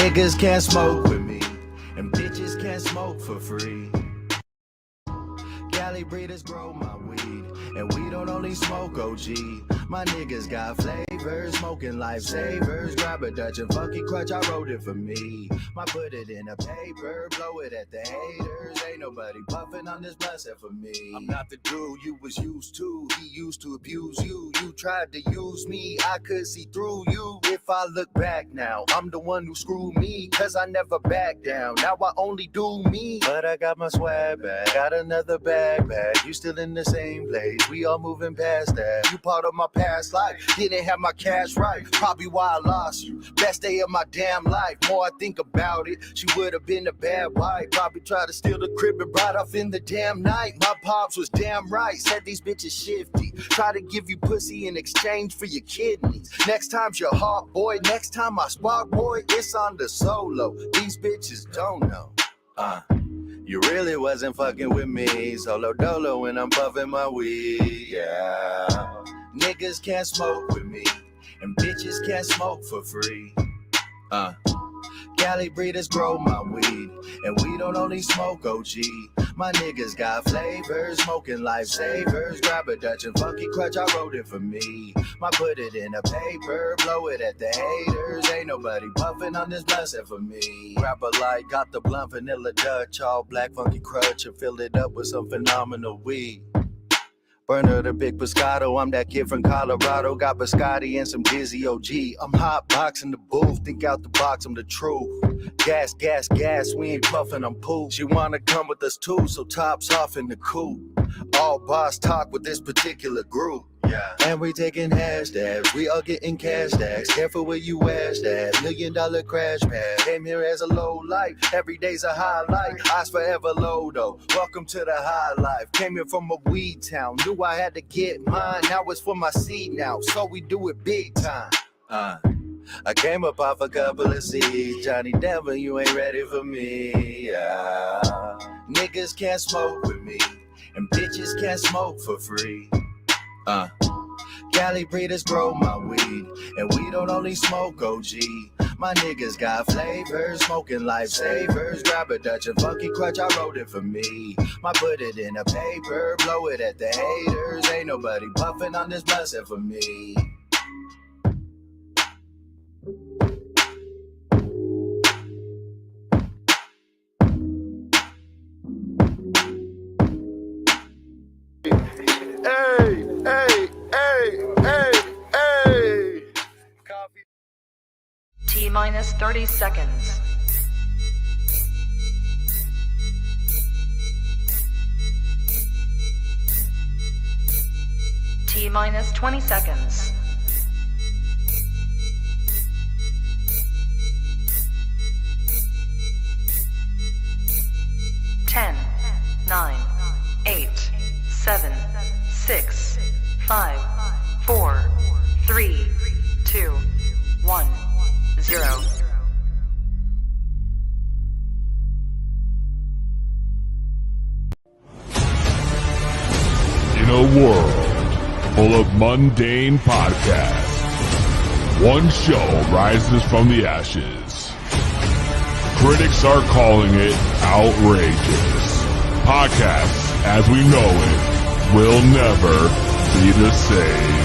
Niggas can't smoke with me, and bitches can't smoke for free. Cali breeders grow my weed, and we don't only smoke OG. My niggas got flavors, smoking lifesavers. Grab a Dutch and funky crutch, I wrote it for me. I put it in a paper, blow it at the haters. Ain't nobody puffing on this blunt except for me. I'm not the dude you was used to. He used to abuse you. You tried to use me, I could see through you. If I look back now, I'm the one who screwed me, cause I never back down. Now I only do me. But I got my swag back, got another bag. You still in the same place, we all moving past that. You part of my past life, didn't have my cash right, probably why I lost you. Best day of my damn life, more I think about it, she would have been a bad wife. Probably tried to steal the crib and brought off in the damn night. My pops was damn right, said these bitches shifty. Try to give you pussy in exchange for your kidneys. Next time's your heart, boy, next time I spark, boy, it's on the solo. These bitches don't know. You really wasn't fucking with me. Solo dolo when I'm puffing my weed, yeah. Niggas can't smoke with me, and bitches can't smoke for free. Cali breeders grow my weed, and we don't only smoke OG. My niggas got flavors, smoking lifesavers. Grab a Dutch and funky crutch, I wrote it for me. I put it in a paper, blow it at the haters. Ain't nobody puffing on this blunt except for me. Grab a light, got the blunt vanilla Dutch, all black funky crutch, and fill it up with some phenomenal weed. Burner the big Pescado, I'm that kid from Colorado. Got biscotti and some dizzy OG. I'm hot boxing the booth, think out the box, I'm the truth. Gas, gas, gas, we ain't puffin', I'm poop. She wanna come with us too, so tops off in the coupe. All boss talk with this particular group. Yeah. And we taking hashtags, we all getting cash tags. Careful where you ask that, $1 million crash pad. Came here as a low life, every day's a highlight. Eyes forever low though, welcome to the high life. Came here from a weed town, knew I had to get mine. Now it's for my seed now, so we do it big time. I came up off a couple of seeds. Johnny Denver, you ain't ready for me. Niggas can't smoke with me, and bitches can't smoke for free. Cali breeders grow my weed, and we don't only smoke OG. My niggas got flavors, smoking lifesavers. Grab a Dutch and funky crutch, I wrote it for me. I put it in a paper, blow it at the haters. Ain't nobody puffing on this blunt except for me. Hey. T-minus 30 seconds. T-minus 20 seconds. Ten, 9, 8, 7, 6, 5, 4, 3, 2, 1, 0. In a world full of mundane podcasts, one show rises from the ashes. Critics are calling it outrageous. Podcasts, as we know it, will never be the same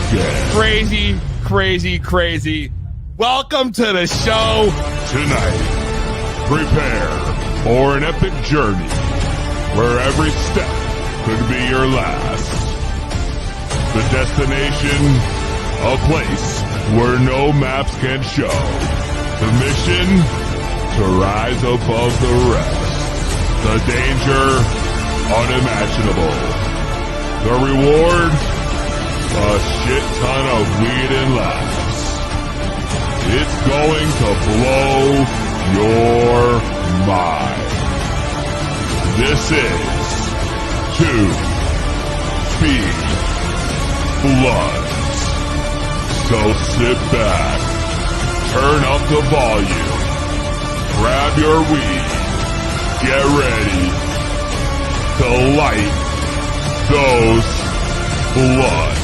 again. Crazy. Welcome to the show. Tonight, prepare for an epic journey where every step could be your last. The destination, a place where no maps can show. The mission, to rise above the rest. The danger, unimaginable. The reward, a shit ton of weed and laughs. It's going to blow your mind. This is 2 Speed Bloods. So sit back, turn up the volume, grab your weed, get ready to light those bloods.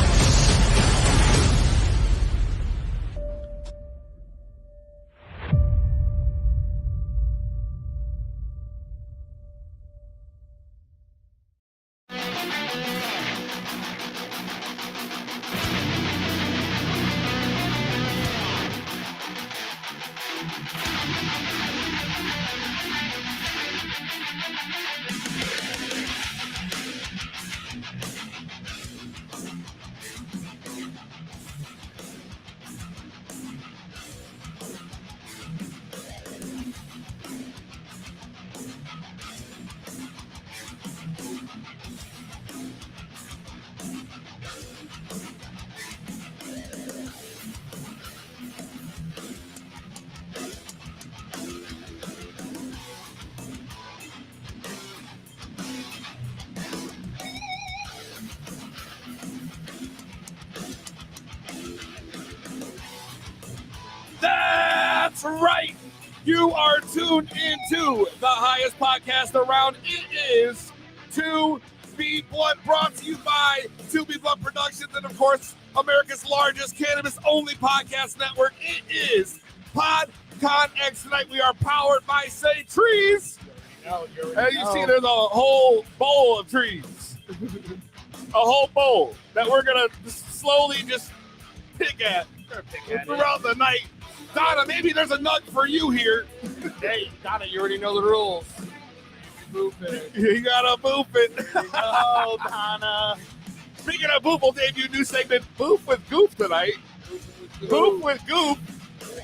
That's right. You are tuned into the highest podcast around. It is 2B Blunt, brought to you by 2B Blunt Productions and, of course, America's largest cannabis-only podcast network. It is PodConX. Tonight we are powered by Say Trees. As you see, there's a whole bowl of trees. A whole bowl that we're going to slowly just pick at throughout the night. Donna, maybe there's a nut for you here. Hey, Donna, you already know the rules. Boop it. You gotta boop it. Oh, Donna. Speaking of boop, we'll debut a new segment, Boop with Goof tonight. Boop with Goof.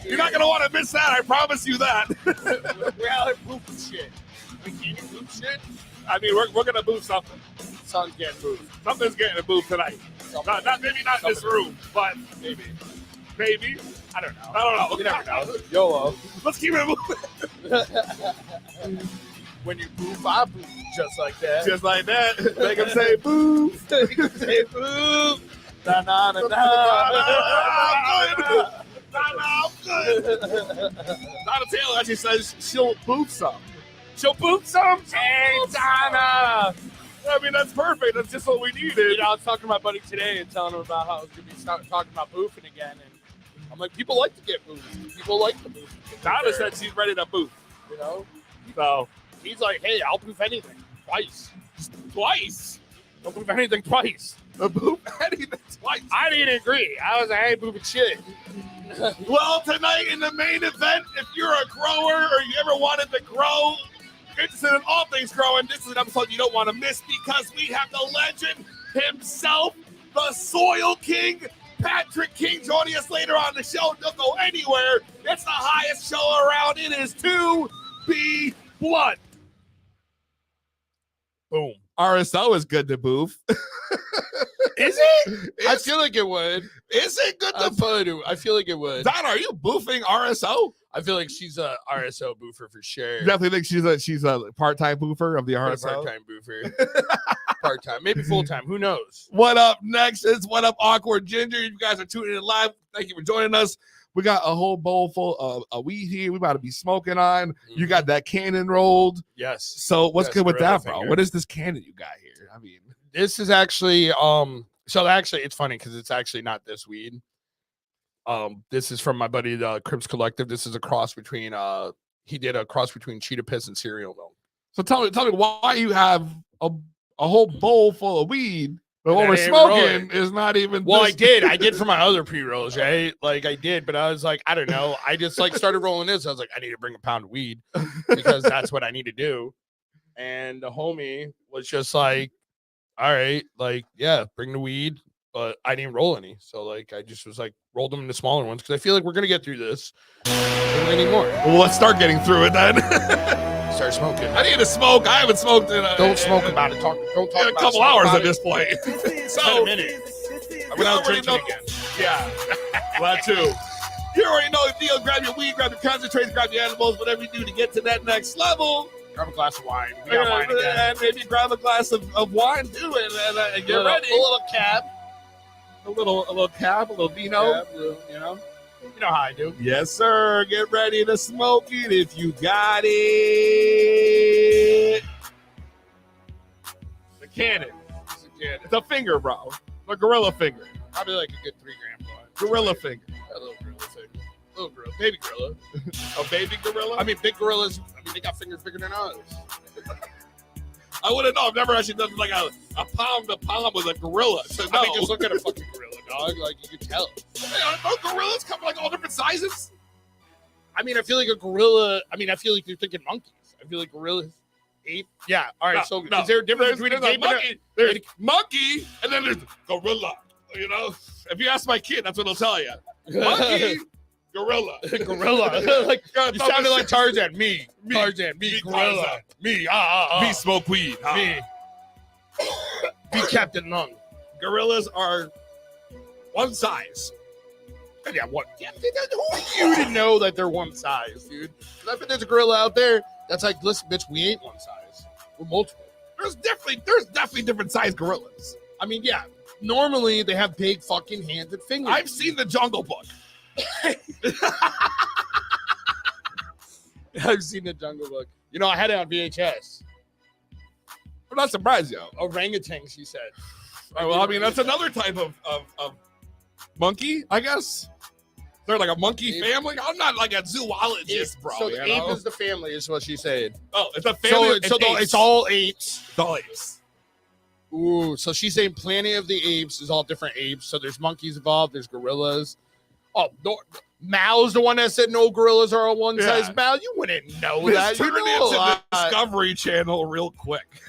You're not gonna want to miss that, I promise you that. We're out here booping shit. We can't do boop shit. I mean, we're gonna boop something. Something's getting booped. Something's getting a boop tonight. Maybe not in this room, but maybe. I don't know. I don't know. You never know. YOLO. Let's keep it moving. When you boop, I boop. Just like that. Just like that. Make them say boop. Make them say boop. Na na na na. I'm good. Donna Taylor actually says she'll boop some. She'll boop some. Hey, Donna. I mean, that's perfect. That's just what we needed. You know, I was talking to my buddy today and telling him about how I was going to be talking about boofing again. And I'm like, people like to get boofed. People like to boof. Donna said she's ready to boof. You know? So he's like, hey, I'll boof anything. Twice. Twice? I'll boof anything twice. Boop anything twice? I didn't agree. I was like, hey, boofing shit. Well, tonight in the main event, if you're a grower or you ever wanted to grow, interested in all things growing, this is an episode you don't want to miss because we have the legend himself, the Soil King, Patrick King, joining us later on the show. Don't go anywhere. It's the highest show around. It is 2B Blunt. Boom. RSO is good to boof. Is it? I feel like it would. Is it good to I feel like it would. Don, are you boofing RSO? I feel like she's a RSO boofer for sure. You definitely think she's a part-time boofer of the RSO? Part-time boofer. Part-time. Maybe full-time. Who knows? What up next is What Up Awkward Ginger. You guys are tuning in live. Thank you for joining us. We got a whole bowl full of weed here. We about to be smoking on. Mm-hmm. You got that cannon rolled. Yes. So what's good with that, bro? What is this cannon you got here? I mean, this is actually so actually it's funny because it's actually not this weed. This is from my buddy the Crips Collective. This is a cross between he did a cross between cheetah piss and cereal milk. So tell me why you have a whole bowl full of weed, but what we're smoking is not even. Well, I did for my other pre-rolls, right? Like I did, but I was like, I don't know. I just like started rolling this. I was like, I need to bring a pound of weed because that's what I need to do. And the homie was just like, all right, like, yeah, bring the weed. But I didn't roll any. So, like, I just was like, rolled them into smaller ones because I feel like we're going to get through this. We're going to need more. Well, let's start getting through it then. Start smoking. I need to smoke. I haven't smoked in Don't smoke about it. Don't talk in a couple hours at this point. So, a minute. I'm going to drink it again. Yeah. That too. You already know the deal. Grab your weed, grab your concentrates, grab your animals, whatever you do to get to that next level. Grab a glass of wine. We got wine again. And maybe grab a glass of wine too and get ready. A little cab. A little cab, a little vino. Cab, you know how I do. Yes, sir. Get ready to smoke it if you got it. The cannon. It's a finger, bro. A gorilla finger. Probably like a good 3 gram blunt. Gorilla finger. A little gorilla finger. Little gorilla. Baby gorilla. A baby gorilla? I mean, big gorillas, they got fingers bigger than ours. I wouldn't know. I've never actually done like a palm to palm with a gorilla. So no. I mean, just look at a fucking gorilla, dog. Like, you can tell. Hey, don't gorillas come in like all different sizes? I mean, I feel like a gorilla. I mean, I feel like you're thinking monkeys. I feel like gorillas, ape. Yeah. All right. Is there a difference between there's an ape and monkey? There's monkey, and then there's gorilla. You know, if you ask my kid, that's what he'll tell you. Monkey, gorilla, gorilla? Like you sounded like Tarzan. Me, Tarzan. Me, gorilla. Tarzan. Me. Me smoke weed. Me. Be Captain Lung. Gorillas are one size. Yeah, what? Yeah, who are you to know that they're one size, dude? I bet there's a gorilla out there that's like, listen, bitch, we ain't one size. We're multiple. There's definitely different size gorillas. I mean, yeah. Normally they have big fucking hands and fingers. I've seen the Jungle Book. I've seen the Jungle Book. You know, I had it on VHS. I'm not surprised, yo. Orangutan, she said. Well, I mean, that's another type of monkey, I guess. They're like a monkey family. I'm not like a zoologist, bro. So the ape is the family, is what she said. Oh, it's a family. It's all apes. The apes. Ooh, so she's saying Planet of the Apes is all different apes. So there's monkeys involved. There's gorillas. Oh, no, Mal's the one that said no gorillas are all one size. Mal, you wouldn't know that. You know the Discovery Channel real quick.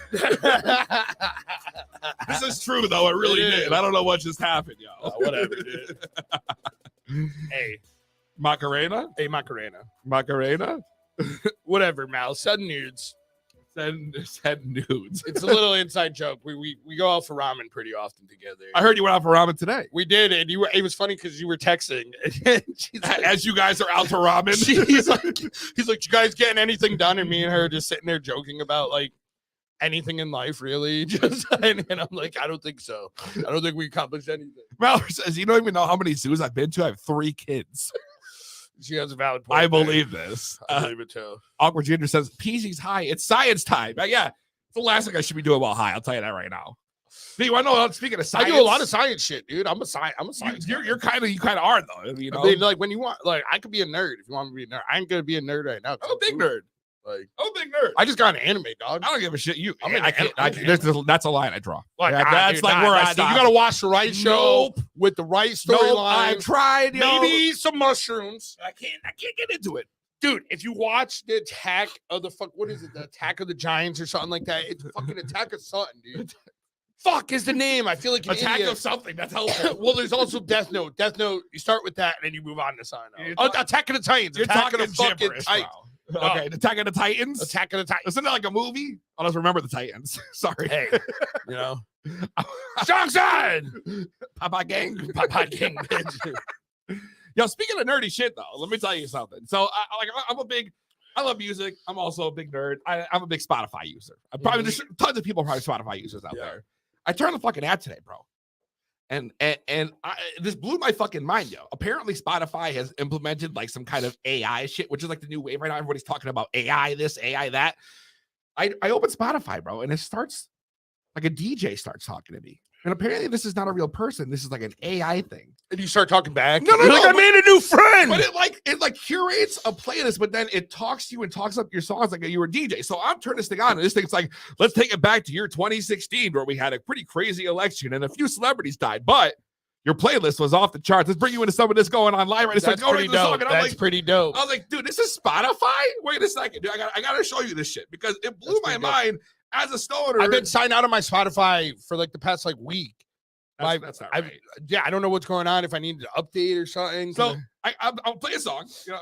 This is true, though. It really did. I don't know what just happened, yo. Whatever, dude. Hey, Macarena? Hey, Macarena. Macarena? Whatever, Mal. Sudden nudes. Send nudes. It's a little inside joke. We go out for ramen pretty often together. I heard you went out for ramen today. We did, and it was funny because you were texting. And like, as you guys are out to ramen. he's like, you guys getting anything done? And me and her just sitting there joking about like anything in life, really. And I'm like, I don't think so. I don't think we accomplished anything. Mallory says, you don't even know how many zoos I've been to. I have 3 kids. She has a valid point. I believe this. I believe it too. Awkward Ginger says, Peezy's high. It's science time. Yeah, it's the last thing I should be doing while high. I'll tell you that right now. Do you want to know? Speaking of science, I do a lot of science shit, dude. I'm a science. You kind of are though. You know, I mean, like when you want, like I could be a nerd if you want me to be a nerd. I ain't gonna be a nerd right now. I'm a big nerd. Like, I'm a big nerd. I just got an anime, dog. I don't give a shit. I can't. That's a line I draw. Like, that's like where I stop. You gotta watch the right show with the right storyline. I've tried. Maybe some mushrooms. I can't get into it, dude. If you watch the Attack of the what is it? The Attack of the Giants or something like that. It's fucking Attack of something, dude. Fuck is the name. I feel like an Attack idiot. of something. That's helpful. Well, there's also Death Note. Death Note. You start with that and then you move on to Sign Out. Attack of the Titans. You're Attack talking of the fucking Titans. Okay, Attack of the Titans. Attack of the Titans. Isn't that like a movie? I don't remember the Titans. Sorry. Hey, you know, Johnson, Papa Gang. bitch. Yo, speaking of nerdy shit, though, let me tell you something. So, I love music. I'm also a big nerd. I'm a big Spotify user. There's tons of people who are Spotify users out there. I turned the fucking app today, bro. And this blew my fucking mind, yo. Apparently, Spotify has implemented like some kind of AI shit, which is like the new wave right now. Everybody's talking about AI this, AI that. I open Spotify, bro, and it starts like a DJ starts talking to me. And apparently, this is not a real person. This is like an AI thing. And you start talking back. No, I made a new friend. But it curates a playlist, but then it talks to you and talks up your songs like you were a DJ. So I'm turning this thing on, and this thing's like, let's take it back to year 2016, where we had a pretty crazy election and a few celebrities died, but your playlist was off the charts. Let's bring you into some of this going on live. Right? That's pretty dope. That's pretty dope. I was like, dude, this is Spotify? Wait a second, dude. I gotta show you this shit because it blew my mind as a stoner. I've been signed out of my Spotify for like the past like week. That's not right. I don't know what's going on. If I need to update or something. So I'll play a song. You know,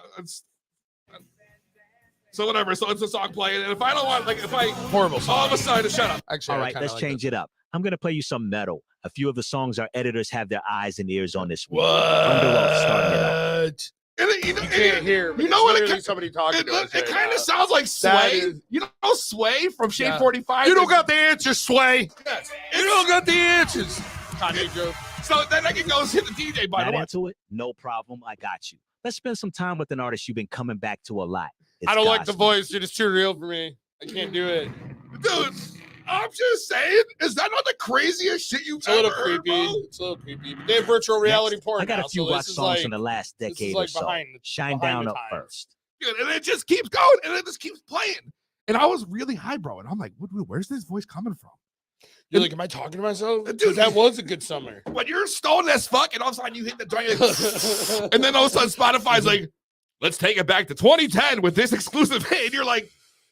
so whatever. So it's a song playing, and if I don't want, like, if I horrible song. All of a sudden, shut up. Actually, all right, let's change it up. I'm gonna play you some metal. A few of the songs our editors have their eyes and ears on this week. Underworld starting it up. You can't hear. You know what? Somebody talking to us. It kind of sounds like Sway. You know Sway from Shade 45. You don't got the answers, Sway. Yes. You don't got the answers. So then I can go hit the DJ button. Not into it? No problem. I got you. Let's spend some time with an artist you've been coming back to a lot. I don't like the voice, dude. It's too real for me. I can't do it. Dude, I'm just saying, is that not the craziest shit you've ever heard, bro? It's a little creepy. They have virtual reality porn. I got a few rock songs from the last decade or so. Shine Down up first. Dude, and it just keeps going, and it just keeps playing. And I was really high, bro. And I'm like, where's this voice coming from? You're like, am I talking to myself? Dude, that was a good summer. When you're stoned as fuck, and all of a sudden you hit the joint, and then all of a sudden Spotify's like, let's take it back to 2010 with this exclusive hit. And you're like,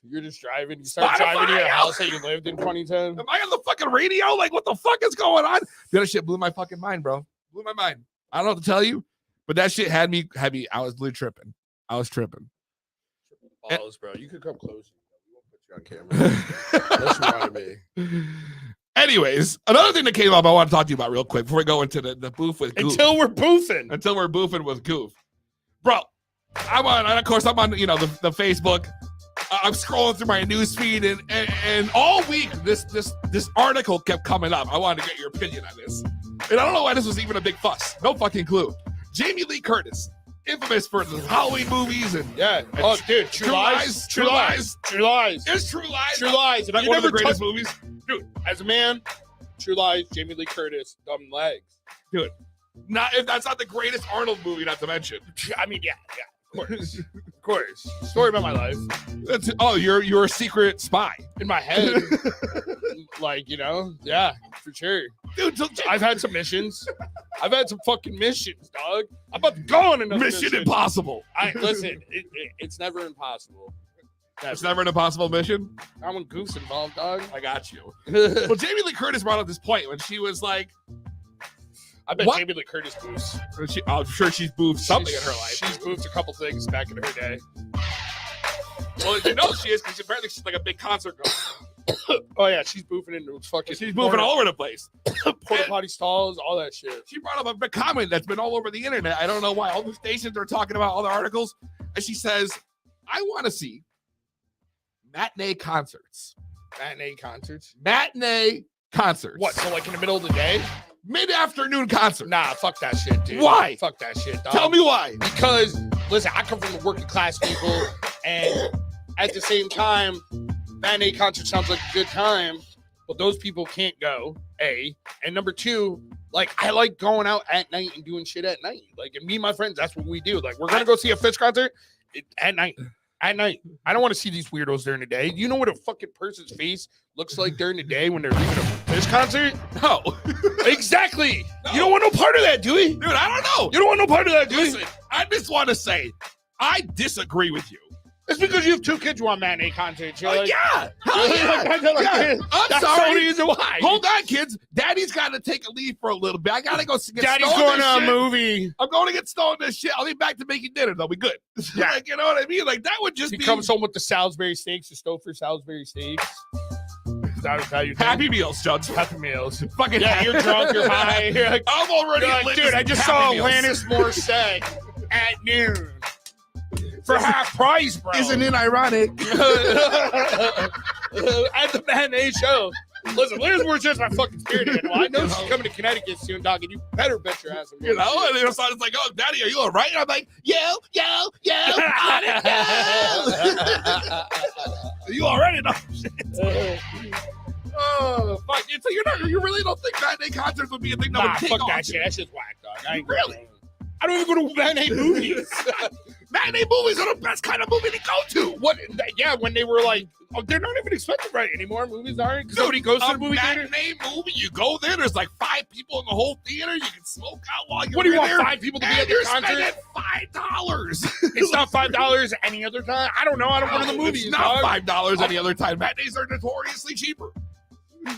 You're just driving. You start driving to your house that you lived in 2010. am I on the fucking radio? Like, what the fuck is going on? The other shit blew my fucking mind, bro. Blew my mind. I don't know what to tell you, but that shit had me. I was literally tripping. I was tripping. Balls, bro. You could come closer. We won't put you on camera. That's reminded me. Anyways, another thing that came up I want to talk to you about real quick before we go into the booth with Goof. Until we're boofing with Goof. Bro, I'm on, and of course, I'm on, the Facebook. I'm scrolling through my news feed, and all week this article kept coming up. I wanted to get your opinion on this. And I don't know why this was even a big fuss. No fucking clue. Jamie Lee Curtis, infamous for the Halloween movies and oh, dude, True Lies. It's True Lies. True Lies. And Like you one of never the greatest touch movies. dude. As a man, True Lies, Jamie Lee Curtis, Dumb Legs. Dude, not if that's not the greatest Arnold movie, not to mention. I mean, yeah, of course. Story about my life. You're a secret spy In my head, yeah, for sure. dude. I've had some missions. I've had some fucking missions, dog. I'm about to go on another Mission Impossible. Listen, it's never impossible. It's never an impossible mission. Not when Goof's involved, dog. I got you. Well, Jamie Lee Curtis brought up this point when she was like, I bet What? Jamie Lee Curtis boofs. I'm sure she's boofed something in her life. She's boofed a couple things back in her day. Well, she is because apparently she's like a big concert girl. Oh yeah, she's boofing into fucking. She's moving all over the place. Porta potty stalls, all that shit. She brought up a big comment that's been all over the internet. I don't know why. All the stations are talking about all the articles. And she says, I want to see matinee concerts. Matinee concerts. Matinee concerts. What? So like in the middle of the day? Mid-afternoon concert. Nah, fuck that shit, dude. Why? Fuck that shit, dog. Tell me why. Because listen, I come from the working class people, and at the same time, matinee concert sounds like a good time, but those people can't go. A, and number two, like I like going out at night and doing shit at night. Like, and me and my friends, that's what we do. Like, we're gonna go see a Fish concert at night. At night, I don't want to see these weirdos during the day. You know what a fucking person's face looks like during the day when they're leaving a Fish concert? No. Exactly. No. You don't want no part of that, do we? Dude, I don't know. You don't want no part of that, do we? Listen, I just want to say, I disagree with you. It's because you have two kids who want matinee concerts. You're like, Yeah. Hell yeah. yeah. I'm That's sorry. the only reason why. Hold on, kids. Daddy's got to take a leave for a little bit. I got to go get Daddy's stoned going this to a shit. movie. I'm going to get stoned this shit. I'll be back to making dinner. They'll be good. Yeah. Like, you know what I mean? Like, that would just He be comes home with the Salisbury steaks, the Stouffer Salisbury steaks. Is that how you Happy Meals, Judge. Happy Meals. Fucking Yeah, you're drunk, you're high. You're like, I'm already you're like, lit dude, as I just Happy saw Meals. Alanis Morissette at noon. For half price, bro. Isn't it ironic? At the matinee show. Listen, Alanis Morissette's my fucking spirit animal. I know she's coming to Connecticut soon, dog, and you better bet your ass. You know, and then it's like, oh, Daddy, are you all right? And I'm like, yo, on it, yo. You already know shit. Oh, fuck. So you really don't think matinee concerts would be a thing that Nah, would take fuck off? that shit. That's just whack, dog. I ain't Really? going. I don't even go to matinee movies. Matinee movies are the best kind of movie to go to. What? Yeah, when they were like, oh, they're not even expected right anymore. Movies aren't. Because nobody goes to the movie theater. Matinee movie, you go there. There's like 5 people in the whole theater. You can smoke out while you're What do you in want? there, 5 people to be and at the you're concert? spending $5. It's not $5 any other time. I don't know. I don't go to the movies. It's not dog. $5 any other time. Matinees are notoriously cheaper.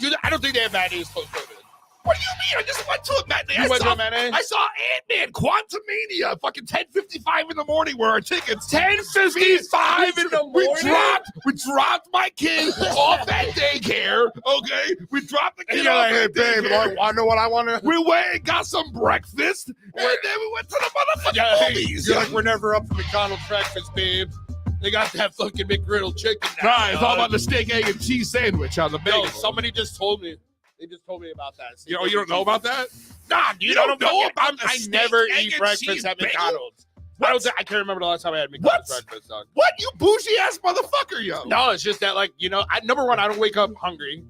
Dude, I don't think they have matinees post-COVID. What do you mean? I just went to a matinee. You went to a matinee? I saw Ant-Man Quantumania, fucking 10:55 in the morning where our tickets. 10:55 in the morning? We dropped my kid off at daycare, okay? We dropped the kid And you're off like, hey, at babe, daycare. want to know what I want to? We went and got some breakfast, and then we went to the motherfucking movies. You're like, we're never up for McDonald's breakfast, babe. They got that fucking McGriddle chicken now. Nah, it's all about the steak, egg, and cheese sandwich on the Yo, bagel. somebody just told me. They just told me about that. You don't know about that? Nah, dude, You don't know about the I steak, never egg, eat and breakfast cheese at bagel? McDonald's. What? I can't remember the last time I had McDonald's What? breakfast, dog. What, you bougie ass motherfucker, yo? No, it's just that, like, you know, number one, I don't wake up hungry.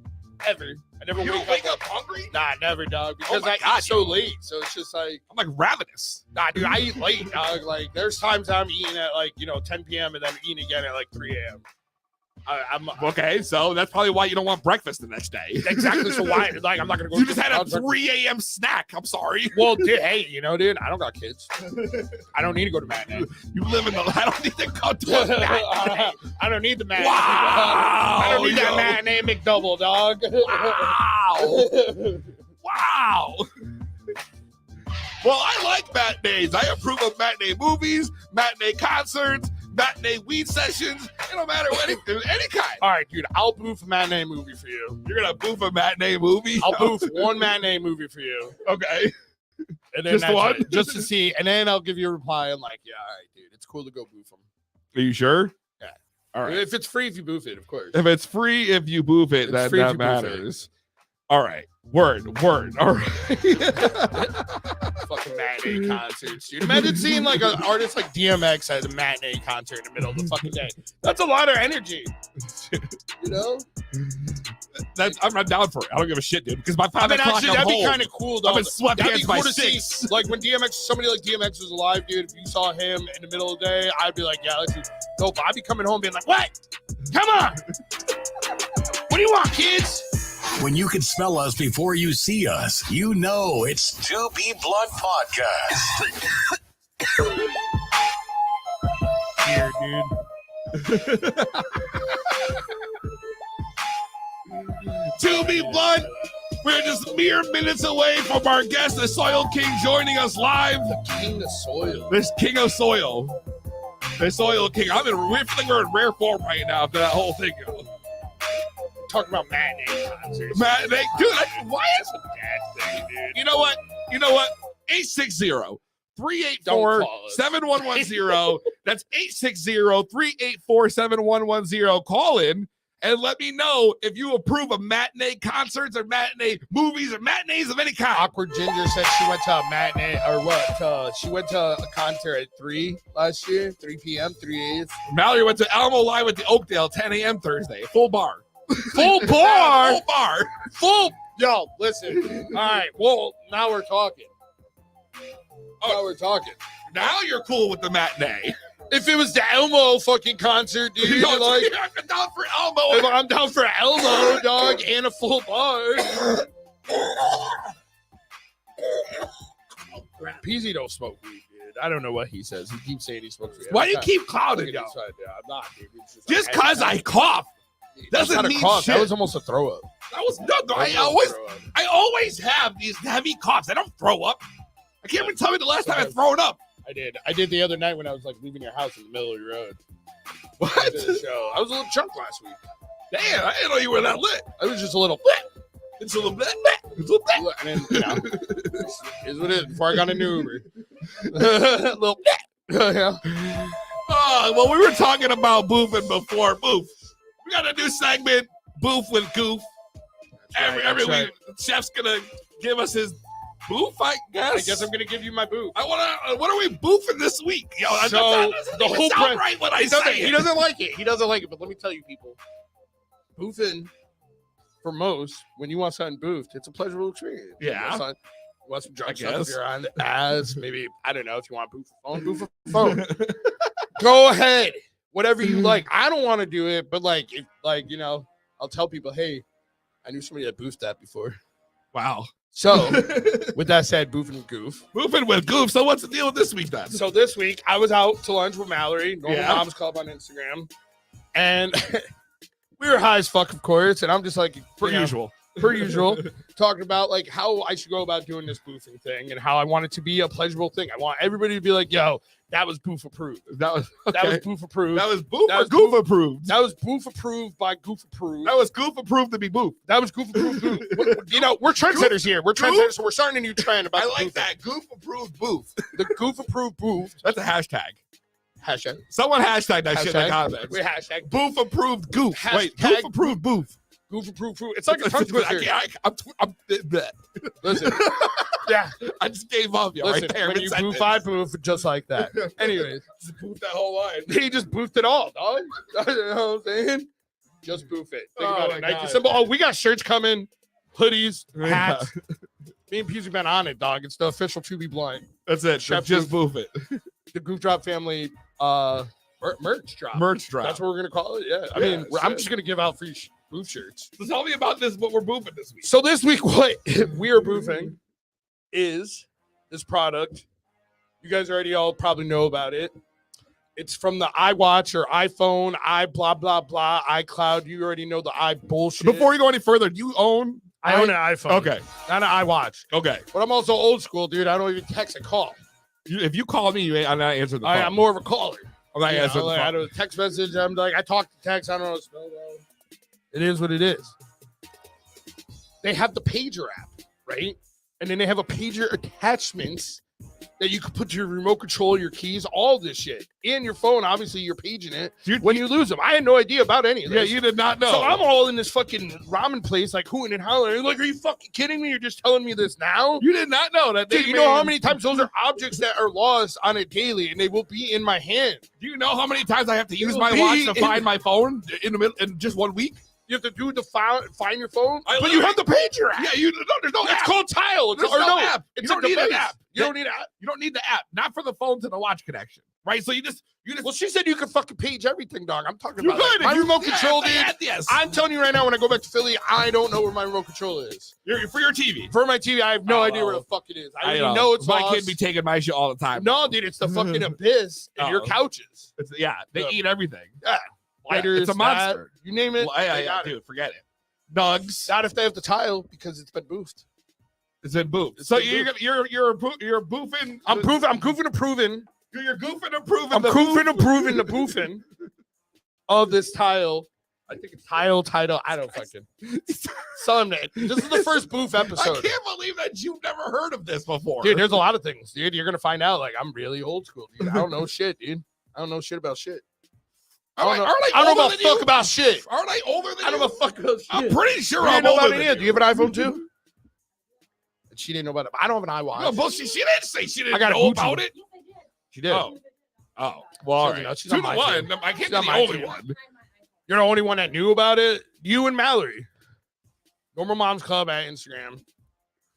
Ever. I never You don't wake up hungry? Nah, never, dog. Because my I God, eat so late. So it's just like, I'm like ravenous. nah, dude, I eat late, dog. Like, there's times I'm eating at, like, 10 p.m. and then eating again at, like, 3 a.m. I'm Okay, so that's probably why you don't want breakfast the next day. exactly. So why? Like, I'm not gonna go. You just had a concert. 3 a.m. snack. I'm sorry. Well, dude, hey, dude, I don't got kids. I don't need to go to matinee. You live in the. I don't need to go to a matinee. I don't need the matinee. Wow, I don't need yo. that matinee McDouble, dog. Wow. Wow. Well, I like matinees. I approve of matinee movies, matinee concerts, matinee weed sessions. It don't matter what any kind. All right, dude, I'll boof a matinee movie for you. You're gonna boof a matinee movie? I'll boof one matinee movie for you. Okay. And then Just that's one? it, just to see. And then I'll give you a reply. I'm like, yeah, all right, dude, it's cool to go boof them. Are you sure? Yeah. All right. If it's free, if you boof it, of course. If it's free, if you boof it, It's that free if you boof matters. All right. Word. All right. Fucking matinee concerts, dude. Imagine seeing like an artist like DMX at a matinee concert in the middle of the fucking day. That's a lot of energy. You know? I'm not down for it. I don't give a shit, dude. Because by 5 I mean, o'clock, actually, I'm that'd be home. kind of cool, though. I'm in That'd be sweatpants by cool to 6. see. Like when somebody like DMX was alive, dude. If you saw him in the middle of the day, I'd be like, yeah, let's do dope. I'd be coming home being like, what? Come on. What do you want, kids? When you can smell us before you see us, you know it's To Be Blunt Podcast. Here, dude. To be blunt, we're just mere minutes away from our guest, the Soil King, joining us live. King of soil. This King of Soil. The Soil King. We're feeling we're in rare form right now after that whole thing goes. Talking about matinee concerts. Dude, why is it that thing, dude? You know what? 860-384-7110. That's 860-384-7110. Call in and let me know if you approve of matinee concerts or matinee movies or matinees of any kind. Awkward Ginger said she went to a matinee or what? She went to a concert at 3 last year, 3 p.m., 3/8. Mallory went to Alamo Live at the Oakdale, 10 a.m. Thursday. Full bar. Full bar? Full bar. Full. Yo, listen. All right. Well, now we're talking. Now you're cool with the matinee. If it was the Elmo fucking concert, dude, Yo, like, I'm down for Elmo. if I'm down for Elmo, dog, and a full bar. Peezy don't smoke weed, dude. I don't know what he says. He keeps saying he smokes weed. Why do you keep clouding, yo? I'm not, dude. It's Just because I cough doesn't not a mean cough. shit. That was almost a throw up. That was no. I always have these heavy coughs. I don't throw up. I can't even tell me the last time I thrown up. I did the other night when I was like leaving your house in the middle of the road. What? I did a show. I was a little drunk last week. Damn, I didn't know you were that lit. I was just a little. It's a little bit. It's a little bit. And then, is what it is. Before I got into Uber, little. Yeah. Oh, well, we were talking about boofing before. Boof. We got a new segment, Boof with Goof. Every week, Chef's gonna give us his boof, I guess. I guess I'm gonna give you my boof. What are we boofing this week? Yo, So the whole sound right when I say he it. doesn't like it. He doesn't like it. But let me tell you, people, boofing for most, when you want something boofed, it's a pleasurable experience. Yeah. You want some drunk I stuff guess. if you're on the ass, maybe, I don't know, if you want to boof a phone. Go ahead. Whatever you like. I don't want to do it, but like, if, like, you know, I'll tell people, hey, I knew somebody that boofed that before. Wow. So, with that said, boofing with Goof. Boofing with Goof. So what's the deal with this week then? So this week, I was out to lunch with Mallory, Normal Yeah. Moms Club on Instagram, and we were high as fuck, of course, and I'm just like, Per you know, usual. talking about like how I should go about doing this boofing thing and how I want it to be a pleasurable thing. I want everybody to be like, yo, that was boof approved. That was That was boof approved. That was Boof That or was Goof Boof. approved. That was boof approved by Goof approved. That was Goof approved to be Boof. That was Goof approved. Goof. You know, we're trendsetters here. We're trendsetters, so we're starting a new trend about I the like boofing. that. Goof approved Boof. The Goof approved boof. That's a hashtag. Hashtag. Someone hashtag that shit in the Hashtag. comments. We hashtag Boof approved Goof. Wait, Hashtag Goof approved Boof. Goof approved boof. It's like a tongue twister. I'm Listen. Yeah. I just gave up, yo. Listen, Right there. when you boof, I boof just like that. Anyways, just boof that whole line. he just boofed it all, dog. You know what I'm saying? Just boof it. Think Oh about my it. Nike God. symbol. Oh, we got shirts coming, hoodies, Yeah. hats. Me and Peezy been on it, dog. It's the official To Be Blunt. That's it. Chef Just boof it. The Goof Drop family merch drop. Merch drop. That's what we're gonna call it. Yeah. I Yeah, mean, I'm shit. just gonna give out free booth shirts. So tell me about this. What we're boofing this week? So this week, what we are boofing is this product. You guys already all probably know about it. It's from the iWatch or iPhone, blah blah blah, iCloud. You already know the bullshit. Before you go any further, do you own? I own an iPhone. Okay. Not an iWatch. Okay. But I'm also old school, dude. I don't even text and call. If you call me, I'm not answering the phone. I'm more of a caller. I'm not answering the I phone. don't text message. I'm like, I talk to text. I don't know what to spell out. It is what it is. They have the pager app, right? And then they have a pager attachments that you can put your remote control, your keys, all this shit in your phone. Obviously, you're paging it when you lose them. I had no idea about any of this. Yeah, you did not know. So I'm all in this fucking ramen place, like hooting and hollering. Like, are you fucking kidding me? You're just telling me this now? You did not know that. Dude, you know how many times those are objects that are lost on a daily, and they will be in my hand. Do you know how many times I have to use It'll my be watch to find my phone in the middle in just 1 week? You have to do the find your phone, I but you have the pager app. Yeah, there's no It's app. called Tile. There's no app. It's You a don't need an device. app. You don't need an app. You don't need the app. Not for the phone to the watch connection, right? So you just. Well, she said you could fucking page everything, dog. I'm talking You about could, like, my if you- remote yeah, control, if they dude. had this. I'm telling you right now, when I go back to Philly, I don't know where my remote control is. For your TV. For my TV, I have no Oh, idea where well. the fuck it is. I I already know it's my lost. kid be taking my shit all the time. No, dude, it's the fucking abyss in your Oh. couches. They Yeah. eat everything. Yeah. Lighters, it's a monster. that, you name it. Well, they got it. dude, forget it. Nugs. Not if they have the tile because it's been boofed. It's in boof. It's So been you're boofing. I'm goofing and proving. You're goofing and proving. I'm the goofing boof. and proving the boofing of this tile. I think it's title. I don't fucking. Someday. This is the first boof I episode. can't believe that you've never heard of this before. Dude, there's a lot of things, dude. You're gonna find out. Like, I'm really old school, dude. I don't know shit, dude. I don't know shit about shit. I don't know about fuck about shit. Aren't I older than I don't you? know about fuck about shit. I'm pretty sure You I'm didn't know older about than it. Do you have an iPhone too? And she didn't know about it. I don't have an iWatch. No, bullshit. She didn't say she didn't I got a know Gucci. about it. She did. Oh, well, all She's right. not- she's 2 on to my 1. team. I can't She's be on the my only team. one. You're the only one that knew about it. You and Mallory. Normal Moms Club at Instagram.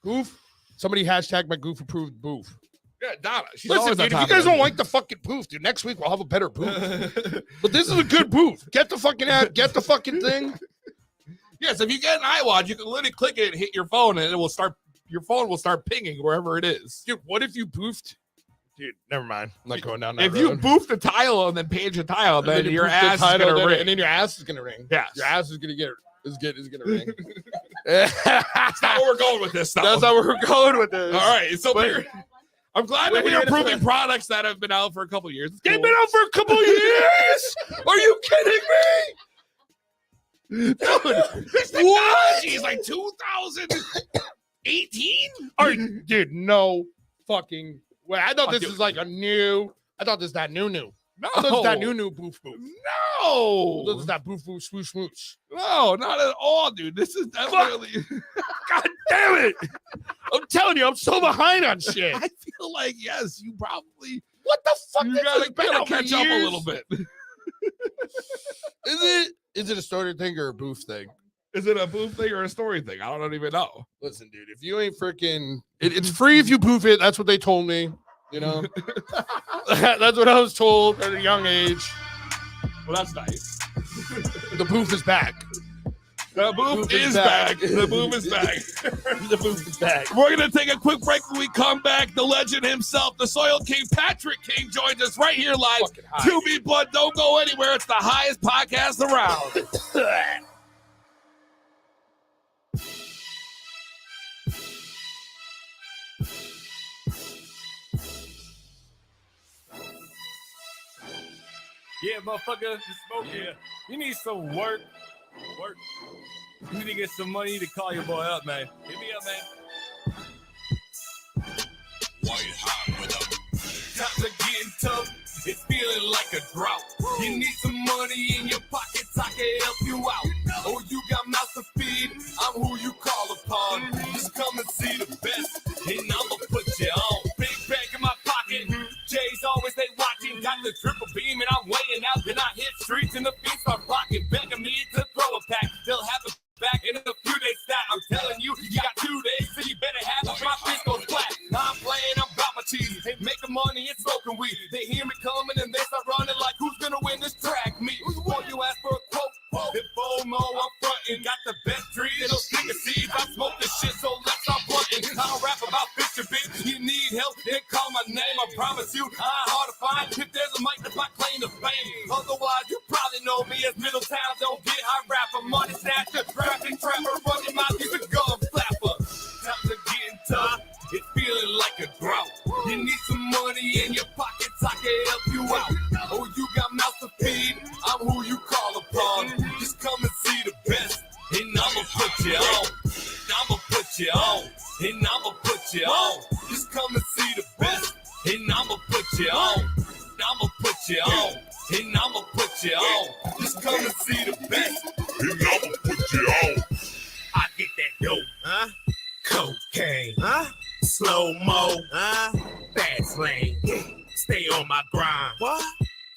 Goof. Somebody hashtag my goof approved boof. Yeah, Donna. She's Listen, always dude, on if top you guys of don't like the fucking boof, dude, next week we'll have a better boof. But this is a good boof. Get the fucking app. Get the fucking thing. Yes, if you get an iWatch, you can literally click it and hit your phone, and it will start. Your phone will start pinging wherever it is. Dude, what if you boofed? Dude, never mind. I'm not going down that If you road. boof the tile and then page the tile, And then you your boof the ass is title, gonna then- ring. and then your ass is gonna ring. Yes. Your ass is gonna gonna ring. That's not where we're going with this stuff. That's how we're going with this. All right, so But- I'm glad that we are proving products that have been out for a couple years. It's They've cool. been out for a couple years. Are you kidding me? Dude, This technology is like 2018. Are you, dude, no fucking way. I thought this Dude. was like a new. I thought this that new. No, I thought this that new boof boof. I thought this No, that boof boof swoosh smooch. no, not at all, dude. This is definitely. God damn it! I'm telling you, I'm so behind on shit. I feel like yes, you probably What the fuck? you This has gotta, been gotta out for catch up a years? little bit. Is it a starter thing or a boof thing? Is it a boof thing or a story thing? I don't even know. Listen, dude, if you ain't freaking, it's free if you poof it. That's what they told me. You know, that's what I was told at a young age. Well, that's nice. The poof is back. The booth Booth is is back. back. The booth is back. The poof is back. We're going to take a quick break. When we come back, the legend himself, the Soil King, Patrick King, joins us right here live. Fucking high. 2B Blood, don't go anywhere. It's the highest podcast around. Yeah, motherfucker, you smoking. Yeah. You need some work. You need to get some money to call your boy up, man. Hit me up, man. Times are getting tough. It's feeling like a drought. You need some money in your pockets. I can help you out. Oh, you got mouth to feed. I'm who you call upon. Just come and see the best, and I'ma put you on. Big bag in my pocket. Jay's always they watching. Got the triple beam and I'm weighing out. Then I hit streets and the beats start rocking. Begging me to throw a pack. They'll have it back in a few days. That I'm telling you, you got 2 days, so you better have it. My fist goes flat. I'm playing, I'm about my cheese. Making money and smoking weed. They hear me coming and they start running like who's gonna win? mo, I'm frontin'. Got the best tree and those sticker seeds. I smoke this shit, so let's stop blunting. I don't rap about picture, bitch. You need help, then call my name. I promise you, I'm hard to find. If there's a mic, that's my claim to fame. Otherwise, you probably know me as Middletown. Don't get high rapper, money snatcher, rapping trapper, running my music, gun flapper. Times are getting tough. It's feeling like a drought. You need some money in your pockets, I can help you out. Oh, you got mouth to feed, I'm who you call upon. Just come and see the best, and I'ma put you on. I'ma put you on, and I'ma put you on. Just come and see the best, and I'ma put you on. I'ma put you on, and I'ma put you on. Just come and see the best, and I'ma put you on. I get that dope, huh? Cocaine, huh? Slow-mo, huh? Fast lane, stay on my grind. What?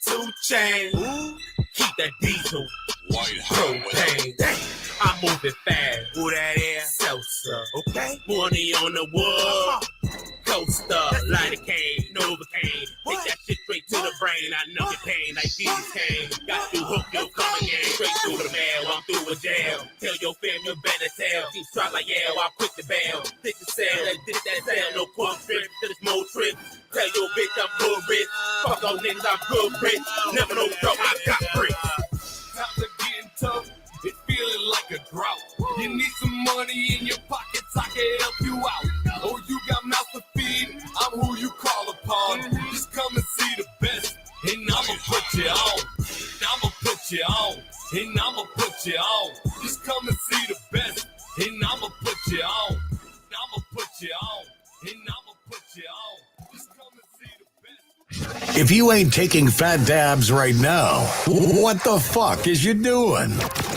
2 Chainz, keep that diesel. White propane, I'm moving fast. Who that is? Sosa, okay? Money on the wood. Coaster, light a cane, Novocaine. Take that shit straight to the brain. I know your pain like Jesus came. Got to hook your coming in straight through the mail. I'm through a jail. Tell your fam you better tell. Keep try like yeah, I'll quit the bail. Take the cell, let's did that sell. No quick trip, till it's more trip. Tell your bitch I'm good rich. Fuck those niggas, I'm good rich. Never no trouble, I got bricks. Times are getting tough. It's feeling like a drought. You need some money in your pockets, I can help you out. Oh, you got mouth to feed, I'm who you call upon. Just come and see the best, and I'ma put you on. I'ma put you on, and I'ma put you on. Just come and see the best, and I'ma put you on. I'ma put you on, and I'ma put you on. Just come and see the best. If you ain't taking fat dabs right now, what the fuck is you doing?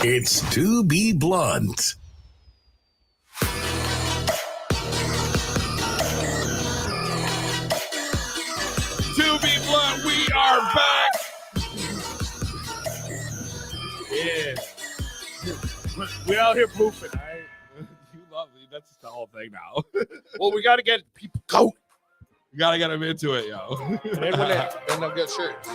It's To Be Blunt. To Be Blunt, we are back. Yeah. We out here poofing, all right? You love me. That's the whole thing now. Well, we got to get people going. You gotta get them into it, yo. And then then they'll get shirts.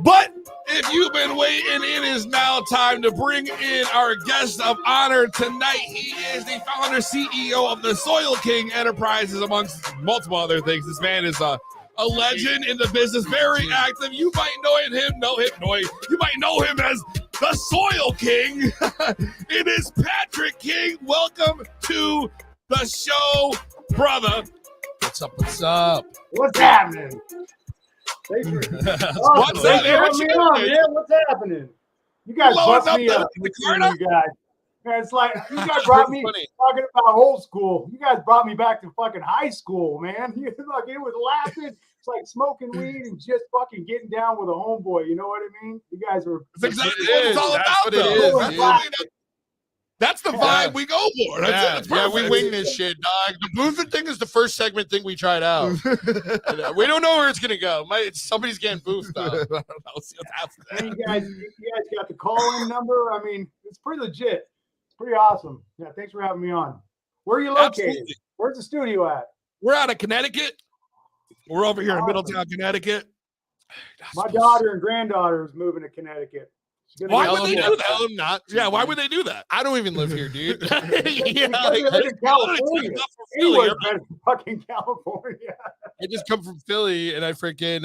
But if you've been waiting, it is now time to bring in our guest of honor tonight. He is the founder, CEO of the Soil King Enterprises, amongst multiple other things. This man is a legend in the business, very active. You might you might know him as the Soil King. It is Patrick King. Welcome to the show, brother. What's up? What's up? What's happening? Thanks for What's thanks for having me on, happening? man. What's happening? You guys Blowing bust up me the- up. the You car? guys. Man, it's like you guys brought me Funny. talking about old school. You guys brought me back to fucking high school, man. You like it was laughing. It's like smoking weed and just fucking getting down with a homeboy. You know what I mean? You guys were. That's exactly It what it's is. all That's about, what it though. is, That's, dude. that's the vibe we go for. That's it. It's Yeah, we perfect. wing this shit, dog. The boofing thing is the first segment thing we tried out. And, we don't know where it's gonna go. Somebody's getting boofed though. I don't know. See what's happening. And you guys got the call-in number. I mean, it's pretty legit. It's pretty awesome. Yeah, thanks for having me on. Where are you located? Absolutely. Where's the studio at? We're out of Connecticut. We're over here in Middletown, Connecticut. My daughter and granddaughter is moving to Connecticut. She's gonna Why go- would they Tell do them that? not. Yeah, why would they do that? I don't even live here, dude. Yeah, Because like, they live in California. I'm from Philly. Anywhere's better than fucking California. I just come from Philly and I freaking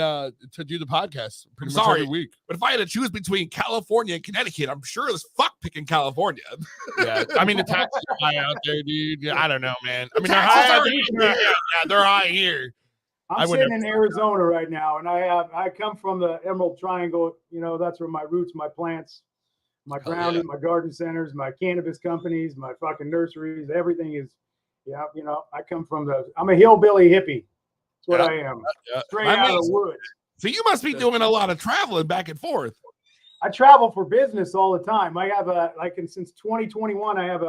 to do the podcast pretty I'm much sorry. every week. But if I had to choose between California and Connecticut, I'm sure as fuck picking California. Yeah, I mean the taxes are high out there, dude. Yeah, I don't know, man. I mean they're Taxes high. are They're high here. I I'm would sitting in Arizona right now, and I come from the Emerald Triangle. You know, that's where my roots, my plants, my grounding, my garden centers, my cannabis companies, my fucking nurseries, everything is, yeah, you know, I'm a hillbilly hippie. That's what Yeah. I am. Yeah. Straight That out of makes- the woods. So you must be doing a lot of traveling back and forth. I travel for business all the time. I have since 2021, I have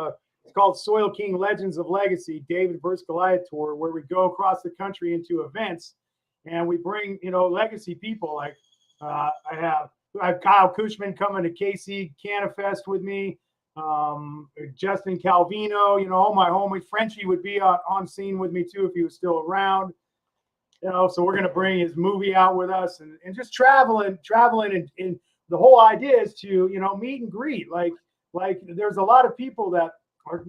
it's called Soil King Legends of Legacy, David vs. Goliath tour, where we go across the country into events and we bring, legacy people. Like I have Kyle Cushman coming to KC Canafest with me. Justin Calvino, all my homies. Frenchie would be on scene with me too if he was still around. So we're gonna bring his movie out with us and just traveling and the whole idea is to, meet and greet. Like there's a lot of people that are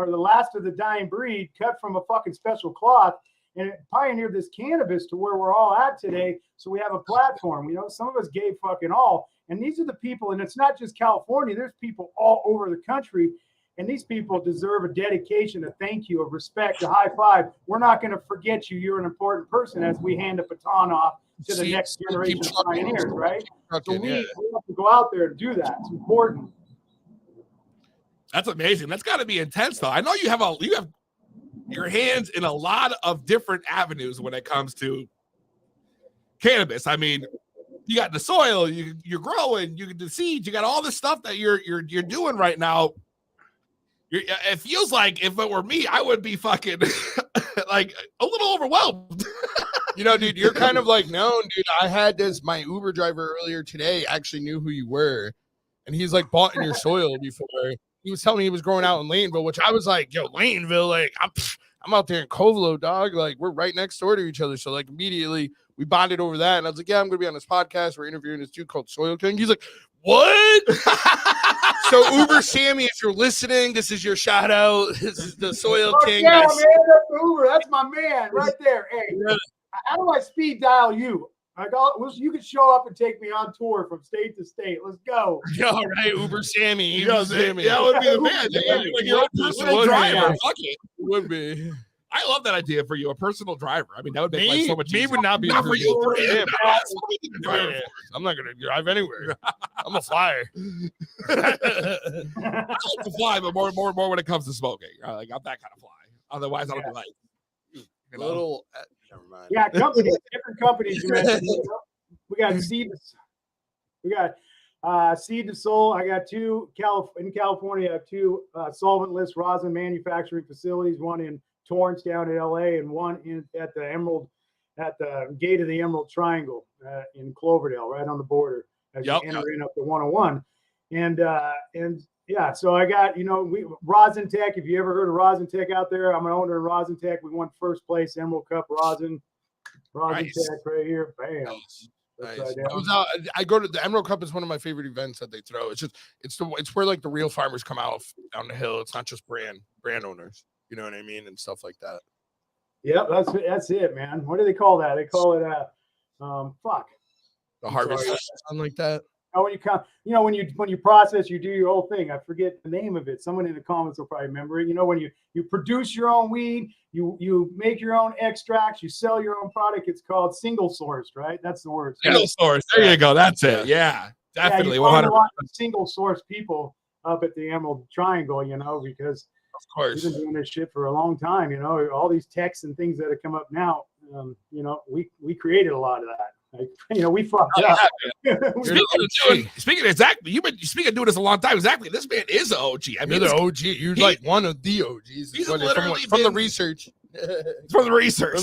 the last of the dying breed, cut from a fucking special cloth, and it pioneered this cannabis to where we're all at today. So we have a platform. Some of us gave fucking all, and these are the people. And it's not just California. There's people all over the country, and these people deserve a dedication, a thank you, a respect, a high five. We're not going to forget you. You're an important person as we hand the baton off to the next generation of pioneers, right? So we have to go out there and do that. It's important. That's amazing. That's got to be intense, though. I know you have your hands in a lot of different avenues when it comes to cannabis. I mean, you got the soil, you're growing, you get the seeds, you got all this stuff that you're doing right now. It feels like if it were me, I would be fucking like a little overwhelmed. Dude, you're kind of like known, dude. I had my Uber driver earlier today actually knew who you were, and he's like bought in your soil before. He was telling me he was growing out in Laneville, which I was like, yo, Laneville, like I'm out there in Covelo, dog. Like we're right next door to each other. So like immediately we bonded over that. And I was like, yeah, I'm going to be on this podcast. We're interviewing this dude called Soil King. He's like, what? So Uber Sammy, if you're listening, this is your shout out. This is the Soil King. Yeah, man, that's Uber. That's my man right there. Hey, how do I speed dial you? You can show up and take me on tour from state to state. Let's go. All right, Uber Sammy. Sammy. That would be the man. Like your own personal driver. Fuck it. Would be. I love that idea for you, a personal driver. I mean, that would make life so much easier. Me would not be not for you. For him. I'm not going to drive anywhere. I'm a flyer. I like to fly, but more when it comes to smoking. Like I'm that kind of fly. Otherwise, I don't be like little. Never mind. Yeah, companies, different companies. You mentioned. We got Seed. We got Seed to Soul. I got two in California. I have two solventless rosin manufacturing facilities. One in Torrance down in LA, and one at the gate of the Emerald Triangle in Cloverdale, right on the border as you enter in up to 101. And yeah, so I got Rosin Tech. If you ever heard of Rosin Tech out there, I'm an owner of Rosin Tech. We won first place Emerald Cup Rosin Nice. Tech right here. Bam. Nice. I go to the Emerald Cup is one of my favorite events that they throw. It's where like the real farmers come out down the hill. It's not just brand owners. You know what I mean? And stuff like that. Yep, that's it, man. What do they call that? They call it the harvest, something like that. Oh, when you come, when you process, you do your whole thing. I forget the name of it. Someone in the comments will probably remember it. When you produce your own weed, you make your own extracts, you sell your own product. It's called single sourced, right? That's the word. Single sourced. There you go. That's it. Yeah, definitely. 100%. Single source people up at the Emerald Triangle, because of course we've been doing this shit for a long time. All these techs and things that have come up now. We created a lot of that. We fucked up. Speaking of exactly, you've been speaking of doing this a long time. Exactly, this man is an OG. I mean, you're the OG. You're like one of the OGs. He's literally from the research. From the research.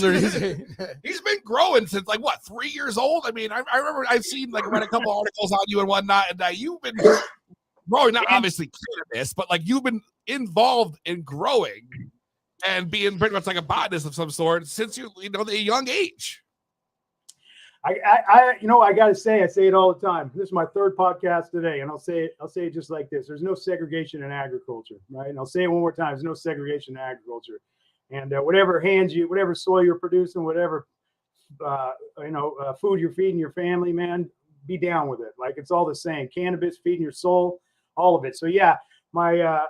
He's been growing since 3 years old. I mean, I remember I've seen read a couple articles on you and whatnot, and you've been growing. Not obviously cannabis, but you've been involved in growing and being pretty much like a botanist of some sort since the young age. I gotta say, I say it all the time. This is my third podcast today, and I'll say it just like this. There's no segregation in agriculture, right? And I'll say it one more time. There's no segregation in agriculture. And whatever soil you're producing, whatever food you're feeding your family, man, be down with it. It's all the same. Cannabis, feeding your soul, all of it. So yeah, my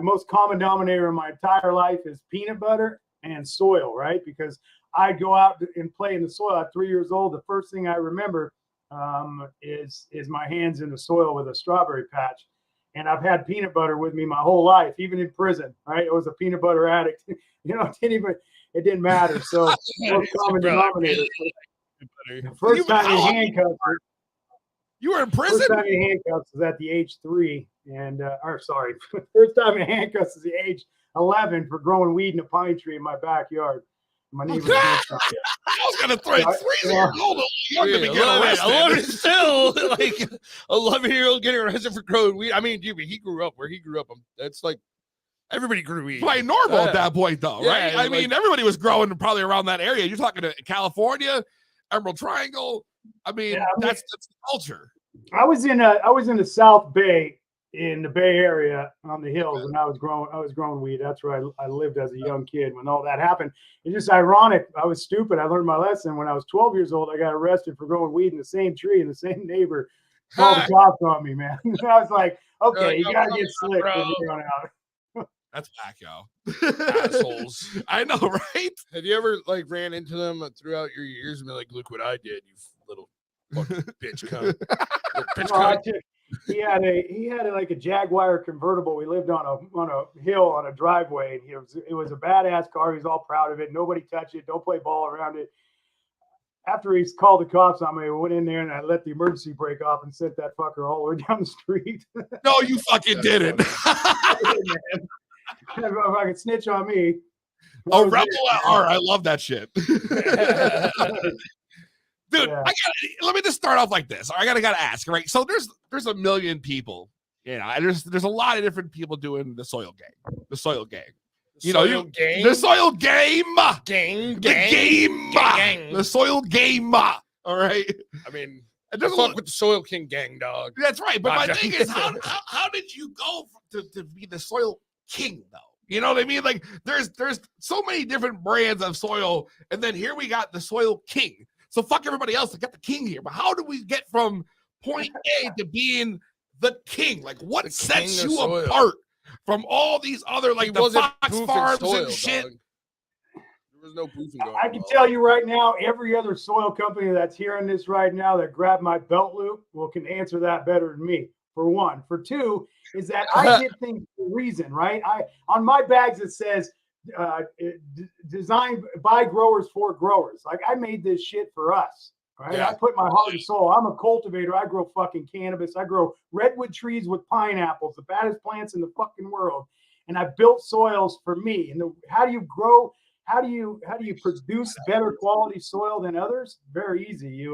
most common denominator in my entire life is peanut butter and soil, right? Because I'd go out and play in the soil at 3 years old. The first thing I remember is my hands in the soil with a strawberry patch. And I've had peanut butter with me my whole life, even in prison, right? I was a peanut butter addict. It didn't matter. So most common denominator. The first time in handcuffs. You were in prison? First time in handcuffs was at the age 3. First time in handcuffs is the age 11 for growing weed in a pine tree in my backyard. My neighbor. I was gonna throw 3 years old. I love it still. 11-year-old getting arrested for growing weed. I mean, dude, he grew up where he grew up. That's everybody grew weed. Quite normal at that point, though, right? I mean, everybody was growing probably around that area. You're talking to California. Emerald Triangle. I mean, that's the culture. I was in the South Bay in the Bay Area on the hills, and I was growing weed. That's where I lived as a young kid when all that happened. It's just ironic. I was stupid. I learned my lesson when I was 12 years old. I got arrested for growing weed in the same tree in the same neighbor. Called the cops on me, man. I was like, okay, you gotta get slick from here on out. That's whack, yo. Assholes. I know, right? Have you ever like ran into them throughout your years and been like, look what I did, you little fucking bitch cunt. Bitch cunt. He had like a Jaguar convertible. We lived on a hill on a driveway, and it was a badass car. He was all proud of it. Nobody touched it. Don't play ball around it. After he called the cops on me, I went in there and I let the emergency brake off and sent that fucker all the way down the street. No, you fucking didn't. If I could snitch on me. Oh, Rebel R. I love that shit. Dude, Yeah. let me just start off like this. I gotta ask, right? So there's a million people, you know, and there's a lot of different people doing the soil game. The soil game. The soil game. The soil game. The soil game. All right. I mean, there's fuck with the Soil King gang, dog. That's right. But my thing is, how did you go to be the soil king, though? You know what I mean? Like, there's so many different brands of soil, and then here we got the soil king. So fuck everybody else. We got the king here. But how do we get from point A to being the king? Like, what sets you apart from all these other, like, the Fox Farms and shit? Dog. There was no boofing going on. I can tell you right now, every other soil company that's hearing this right now that grabbed my belt loop can answer that better than me. For one. For two, is that I did things for a reason, right? On my bags it says designed by growers for growers. Like, I made this shit for us, right? Yeah. I put my heart and soul. I'm a cultivator. I grow fucking cannabis. I grow redwood trees with pineapples, the baddest plants in the fucking world. And I built soils for me. And how do you grow? How do you produce better quality soil than others? Very easy.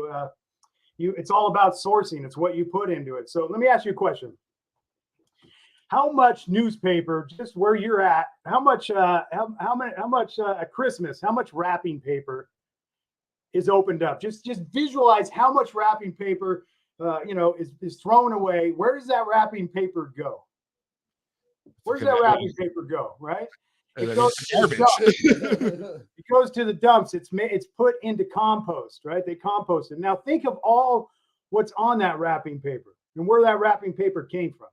It's all about sourcing. It's what you put into it. So let me ask you a question. How much newspaper, just where you're at, how much at Christmas, how much wrapping paper is opened up? Just visualize how much wrapping paper is thrown away. Where does that wrapping paper go? Where does that wrapping paper go, right? It goes to the dumps. It goes to the dumps. It's put into compost, right? They compost it. Now think of all what's on that wrapping paper and where that wrapping paper came from.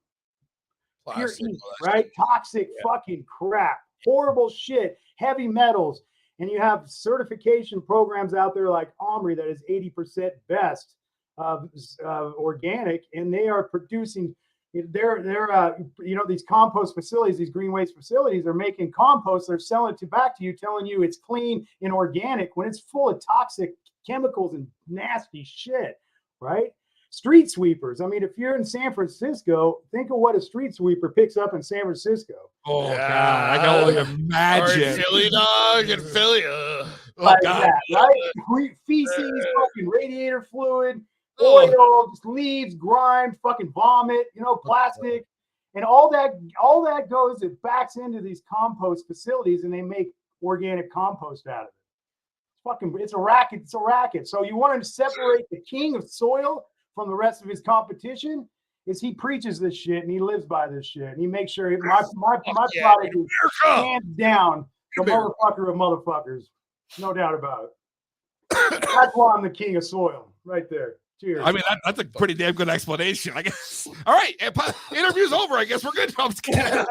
Pure ink, right? Toxic fucking crap, horrible shit, heavy metals. And you have certification programs out there like Omri that is 80% best organic, and they are producing. They're these compost facilities, these green waste facilities are making compost. They're selling it back to you, telling you it's clean and organic when it's full of toxic chemicals and nasty shit, right? Street sweepers. I mean, if you're in San Francisco, think of what a street sweeper picks up in San Francisco. Oh, yeah. God, I can only imagine. Philly, dog, in Philly. Like that, right? Feces, fucking radiator fluid, oil, just leaves, grime, fucking vomit, plastic, and all that goes, it backs into these compost facilities, and they make organic compost out of it. It's a racket. It's a racket. So you want to separate the king of soil from the rest of his competition? Is he preaches this shit and he lives by this shit and he makes sure my product is hands down the motherfucker of motherfuckers. No doubt about it. That's why I'm the king of soil, right there. Cheers. I mean, that's a pretty damn good explanation, I guess. All right, interview's over. I guess we're good. I'm just kidding.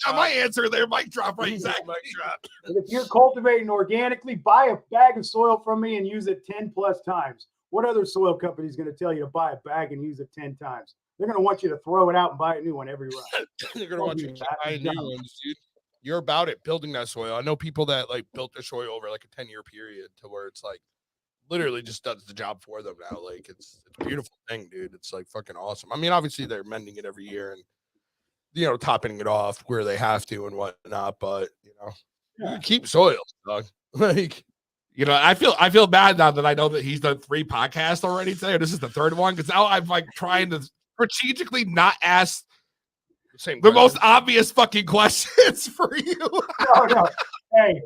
My answer there, mic drop, right? Exactly. Mic drop. And if you're cultivating organically, buy a bag of soil from me and use it 10 plus times. What other soil company is going to tell you to buy a bag and use it 10 times? They're going to want you to throw it out and buy a new one every round. They're going to want you to buy new ones, dude. You're about it, building that soil. I know people that like built their soil over like a 10-year period to where it's like literally just does the job for them now. Like it's a beautiful thing, dude. It's like fucking awesome. I mean, obviously they're mending it every year and topping it off where they have to and whatnot, but you keep soil, dog. Like, I feel bad now that I know that he's done 3 podcasts already today. This is the 3rd one because now I'm like trying to strategically not ask the most obvious fucking questions for you. No. Hey,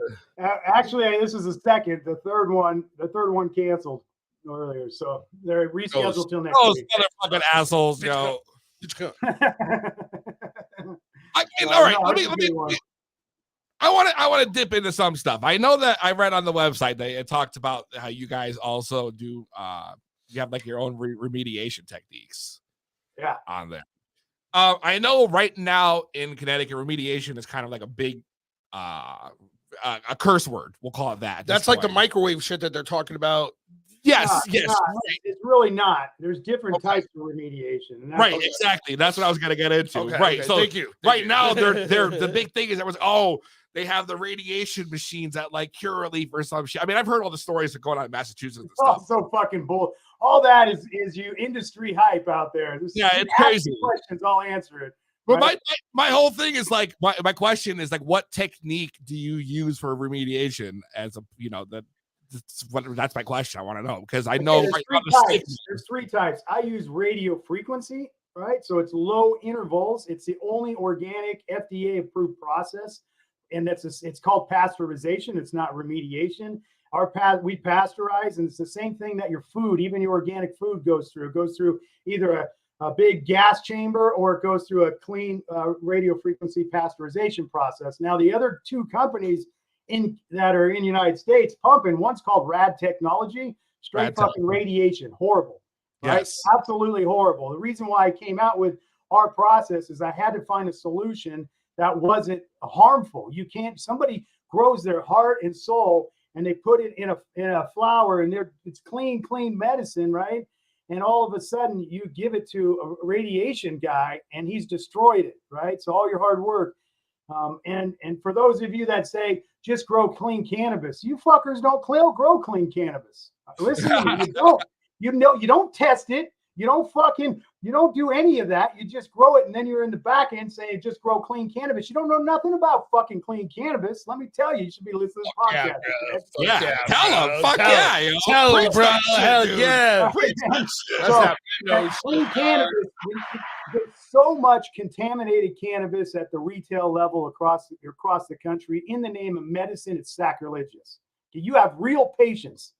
actually, this is the second. The third one canceled earlier, so they're rescheduled till next Those week. motherfucking assholes, yo. It's All right, let me. I want to dip into some stuff. I know that I read on the website that it talked about how you guys also do. You have like your own remediation techniques. Yeah. On there. I know right now in Connecticut, remediation is kind of like a big a curse word. We'll call it that. That's like the microwave shit that they're talking about. Yes, yes. Right. It's really not. There's different types of remediation. And Right, exactly. That's what I was going to get into. Okay, right. okay. So Thank you. Now they're the big thing is that they have the radiation machines that like Curaleaf or some shit. I mean, I've heard all the stories that going on in Massachusetts and stuff. So fucking bull. All that is you industry hype out there. It's crazy. Questions, I'll answer it. But right? my whole thing is like my question is like, what technique do you use for remediation? As a that's my question. I want to know because I know there's three types. I use radio frequency, right? So it's low intervals. It's the only organic FDA approved process, and it's called pasteurization. It's not remediation. We pasteurize, and it's the same thing that your food, even your organic food, goes through. It goes through either a big gas chamber or it goes through a clean radio frequency pasteurization process. Now, the other two companies that are in the United States pumping, one's called Rad Technology, straight fucking radiation, horrible. Right? Yes, absolutely horrible. The reason why I came out with our process is I had to find a solution that wasn't harmful. Somebody grows their heart and soul and they put it in a flower and it's clean medicine, right? And all of a sudden you give it to a radiation guy and he's destroyed it, right? So all your hard work. And for those of you that say just grow clean cannabis, you fuckers don't grow clean cannabis. Listen to me, you don't test it. You don't do any of that. You just grow it, and then you're in the back end saying just grow clean cannabis. You don't know nothing about fucking clean cannabis. Let me tell you, you should be listening to the podcast. Tell him, fuck yeah, tell him, bro. Hell yeah. Clean cannabis. There's so much contaminated cannabis at the retail level across the country. In the name of medicine, it's sacrilegious. You have real patients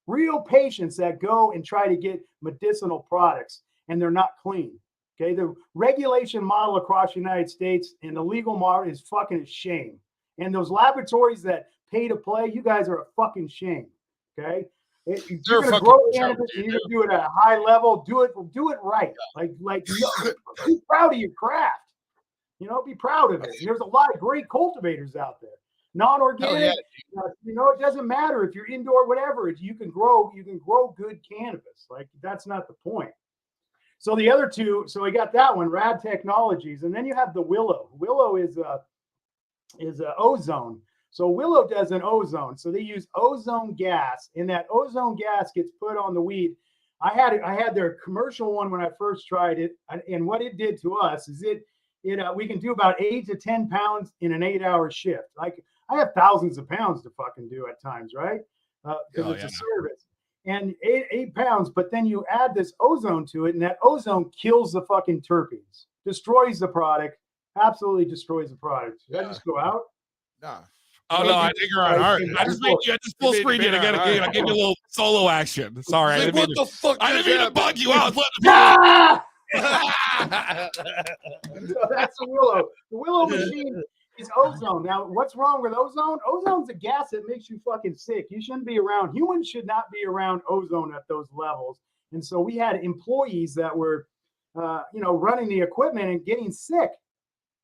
that go and try to get medicinal products and they're not clean. Okay. The regulation model across the United States and the legal model is fucking a shame. And those laboratories that pay to play, you guys are a fucking shame. Okay. If you're going to grow cannabis and you're going to do it at a high level, do it right. Like be proud of your craft. Be proud of it. And there's a lot of great cultivators out there. Non-organic, it doesn't matter if you're indoor, whatever. You can grow good cannabis. Like that's not the point. So the other two, so we got that one, Rad Technologies, and then you have the Willow. Willow is ozone. So Willow does an ozone. So they use ozone gas, and that ozone gas gets put on the weed. I had their commercial one when I first tried it, and what it did to us is we can do about 8 to 10 pounds in an 8-hour shift. Like I have thousands of pounds to fucking do at times, right? Because it's a service. And 8 pounds, but then you add this ozone to it, and that ozone kills the fucking terpenes, destroys the product, absolutely destroys the product. Did I just go out? No. Oh no, I think you're on art. I just full screen you again. I gave you a little solo action. Sorry, I didn't mean to bug you out. So that's the Willow. The Willow machine is ozone. Now, what's wrong with ozone? Ozone's a gas that makes you fucking sick. You shouldn't be around. Humans should not be around ozone at those levels. And so we had employees that were, running the equipment and getting sick.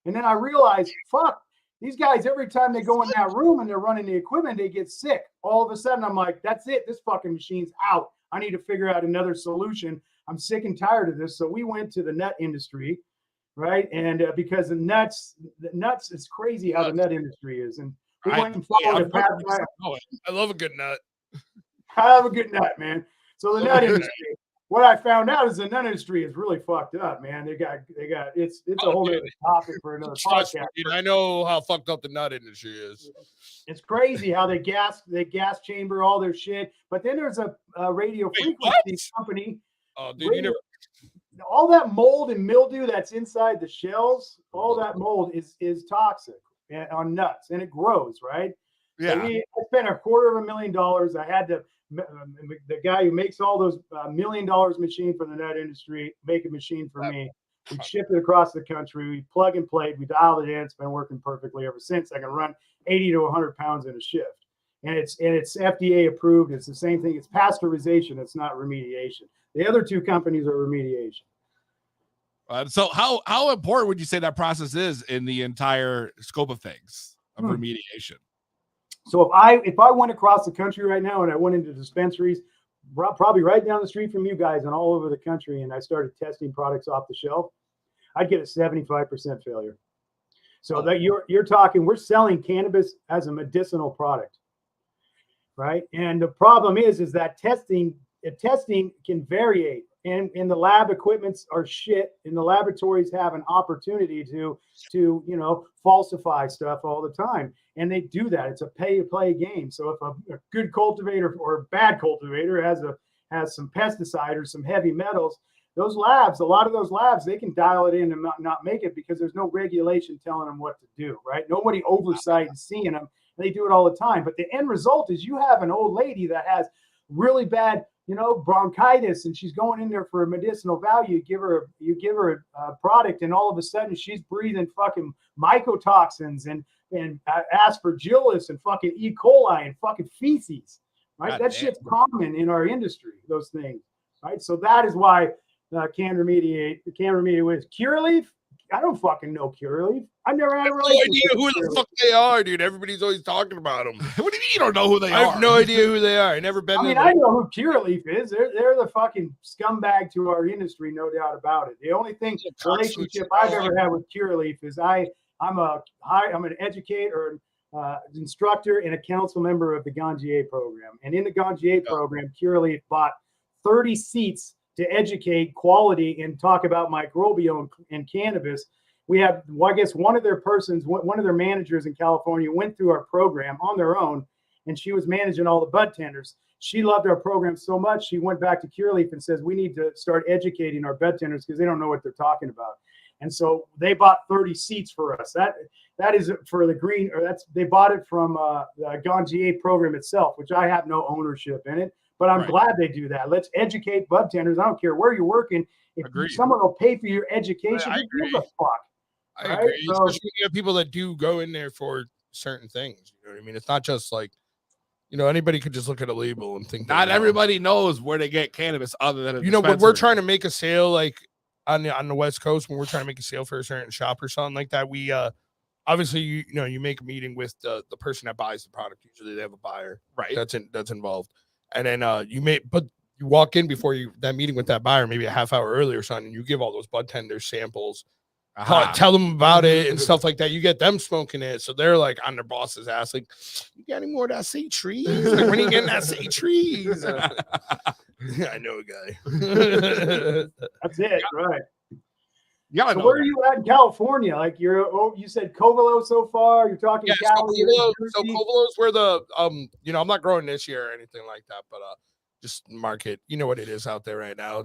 And then I realized, fuck, these guys, every time they go in that room and they're running the equipment, they get sick. All of a sudden, I'm like, that's it. This fucking machine's out. I need to figure out another solution. I'm sick and tired of this. So we went to the nut industry, right? And because the nuts is crazy how the nut industry is. And we went and followed a path. I love a good nut. I love a good nut, man. So the nut industry. What I found out is the nut industry is really fucked up, man. They got it's a whole other topic for another podcast. I know how fucked up the nut industry is. It's crazy how they gas chamber all their shit. But then there's a radio frequency company. Oh, dude, all that mold and mildew that's inside the shells, all that mold is toxic on nuts, and it grows, right? Yeah. I spent $250,000. I had to, the guy who makes all those $1 million machine for the nut industry, make a machine for me. We shipped it across the country. We plug and played. We dialed it in. It's been working perfectly ever since. I can run 80 to 100 pounds in a shift. And it's FDA approved. It's the same thing. It's pasteurization. It's not remediation. The other two companies are remediation. So how important would you say that process is in the entire scope of things of remediation? So if I went across the country right now and I went into dispensaries, probably right down the street from you guys and all over the country, and I started testing products off the shelf, I'd get a 75% failure. So that you're talking, we're selling cannabis as a medicinal product, right? And the problem is that testing can vary. And the lab equipments are shit, and the laboratories have an opportunity to falsify stuff all the time, and they do that. It's a pay-to-play game. So if a good cultivator or a bad cultivator has some pesticide or some heavy metals, a lot of those labs, they can dial it in and not make it because there's no regulation telling them what to do, right? Nobody oversight and seeing them. They do it all the time. But the end result is you have an old lady that has really bad bronchitis, and she's going in there for a medicinal value. You give her a product, and all of a sudden she's breathing fucking mycotoxins and aspergillus and fucking E. coli and fucking feces, right? God that damn. Shit's common in our industry, those things, right? So that is why can remediate with Curaleaf. I don't fucking know Curaleaf. I've never had a relationship. No idea who the fuck they are, dude. Everybody's always talking about them. What do you mean you don't know who they I are? have no idea who they are. I never been. I know who Curaleaf is. They're the fucking scumbag to our industry, no doubt about it. The only relationship I've ever had with Curaleaf is I'm an educator, instructor, and a council member of the Ganjier program. And in the Ganjier program, Curaleaf bought 30 seats to educate quality and talk about microbiome and cannabis. We have, I guess, one of their managers in California went through our program on their own, and she was managing all the bud tenders. She loved our program so much, she went back to Curaleaf and says, we need to start educating our bud tenders because they don't know what they're talking about. And so they bought 30 seats for us. That is for the green, or they bought it from the Ganjier program itself, which I have no ownership in it. But I'm glad they do that. Let's educate bud tenders. I don't care where you're working. If someone will pay for your education, who gives a fuck? I agree. So, especially when you have people that do go in there for certain things. You know what I mean? It's not just like, anybody could just look at a label and think. Not everybody knows where they get cannabis other than when we're trying to make a sale, like on the West Coast, when we're trying to make a sale for a certain shop or something like that, we obviously you make a meeting with the person that buys the product. Usually they have a buyer, right? That's involved. And then you walk in before that meeting with that buyer, maybe a half hour early or something, and you give all those bud tenders samples, tell them about it and stuff like that. You get them smoking it. So they're like on their boss's ass, like, you got any more of that say trees? Like, when are you getting that say trees? I know a guy. That's it, right? Yeah. So where are you at in California? Like you said Covelo so far. You're talking Cali. So Covelo's where the I'm not growing this year or anything like that, but just market. You know what it is out there right now.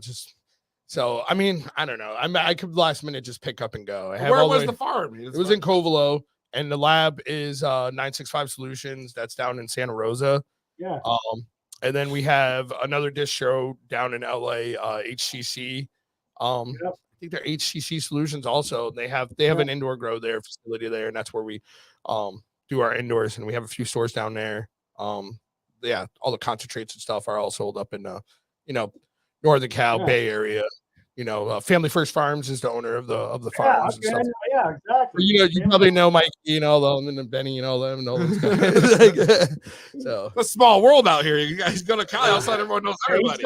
So I mean, I don't know. I could last minute just pick up and go. Where was the farm? It was in Covelo, and the lab is 965 Solutions. That's down in Santa Rosa. Yeah. And then we have another distro down in LA, HCC. Yep. I think they're HCC Solutions also. They have an indoor grow facility there, and that's where we do our indoors, and we have a few stores down there. All the concentrates and stuff are all sold up in Northern Cal BayArea. Family First Farms is the owner of the farms and stuff. Yeah, exactly. You probably know Mikey and all them, and then Benny and all them, and all those guys. So it's a small world out here. You guys go to Cali, outside everyone knows everybody.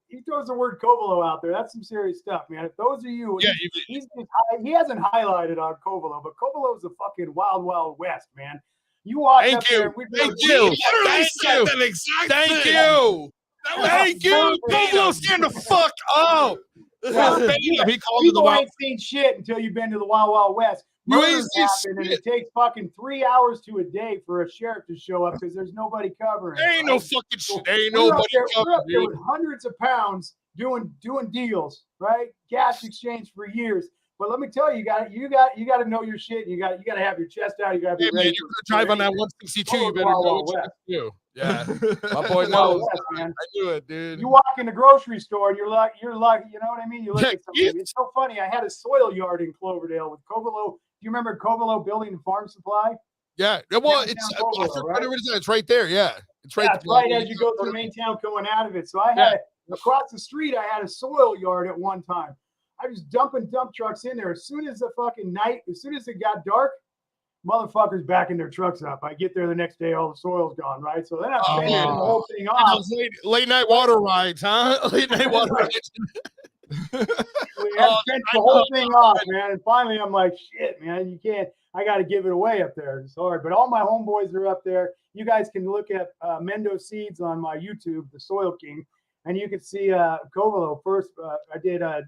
He throws the word Covelo out there. That's some serious stuff, man. If those are you, he hasn't highlighted on Covelo, but Covelo is the fucking wild, wild west, man. You walk up there. Thank you. Covelo, stand the fuck up. People ain't seen shit until you've been to the Wild Wild West. Murders happen, and it takes fucking 3 hours to a day for a sheriff to show up because there's nobody covering. There ain't no fucking shit. There ain't nobody covering. We're up there with hundreds of pounds doing deals, right? Gas exchange for years. But let me tell you, you got to know your shit. You got to have your chest out. You got to be Hey, ready. man, you're gonna drive on that 162. You better Wild know Wild what West. you do. Yeah, my boy Wild knows. West, man. I knew it, dude. You walk in the grocery store and you're like, you know what I mean? You look Yeah, at something. It's so funny. I had a soil yard in Cloverdale with Covelo. Do you remember Covelo Building and Farm Supply? Yeah, well, Downtown it's Covelo, right? it's right there. Yeah, it's right. Yeah, it's right as you go through the main town going out of it. So I had across the street, I had a soil yard at one time. I was dumping dump trucks in there. As soon as it got dark, motherfuckers backing their trucks up. I get there the next day, all the soil's gone, right? So then I'm finishing the whole thing off. Late night water rides, huh? Late night water rides. We had to finish the whole thing off, man. And finally, I'm like, shit, man, you can't. I got to give it away up there. It's hard. But all my homeboys are up there. You guys can look at Mendo Seeds on my YouTube, The Soil King, and you can see Covelo. First, I did a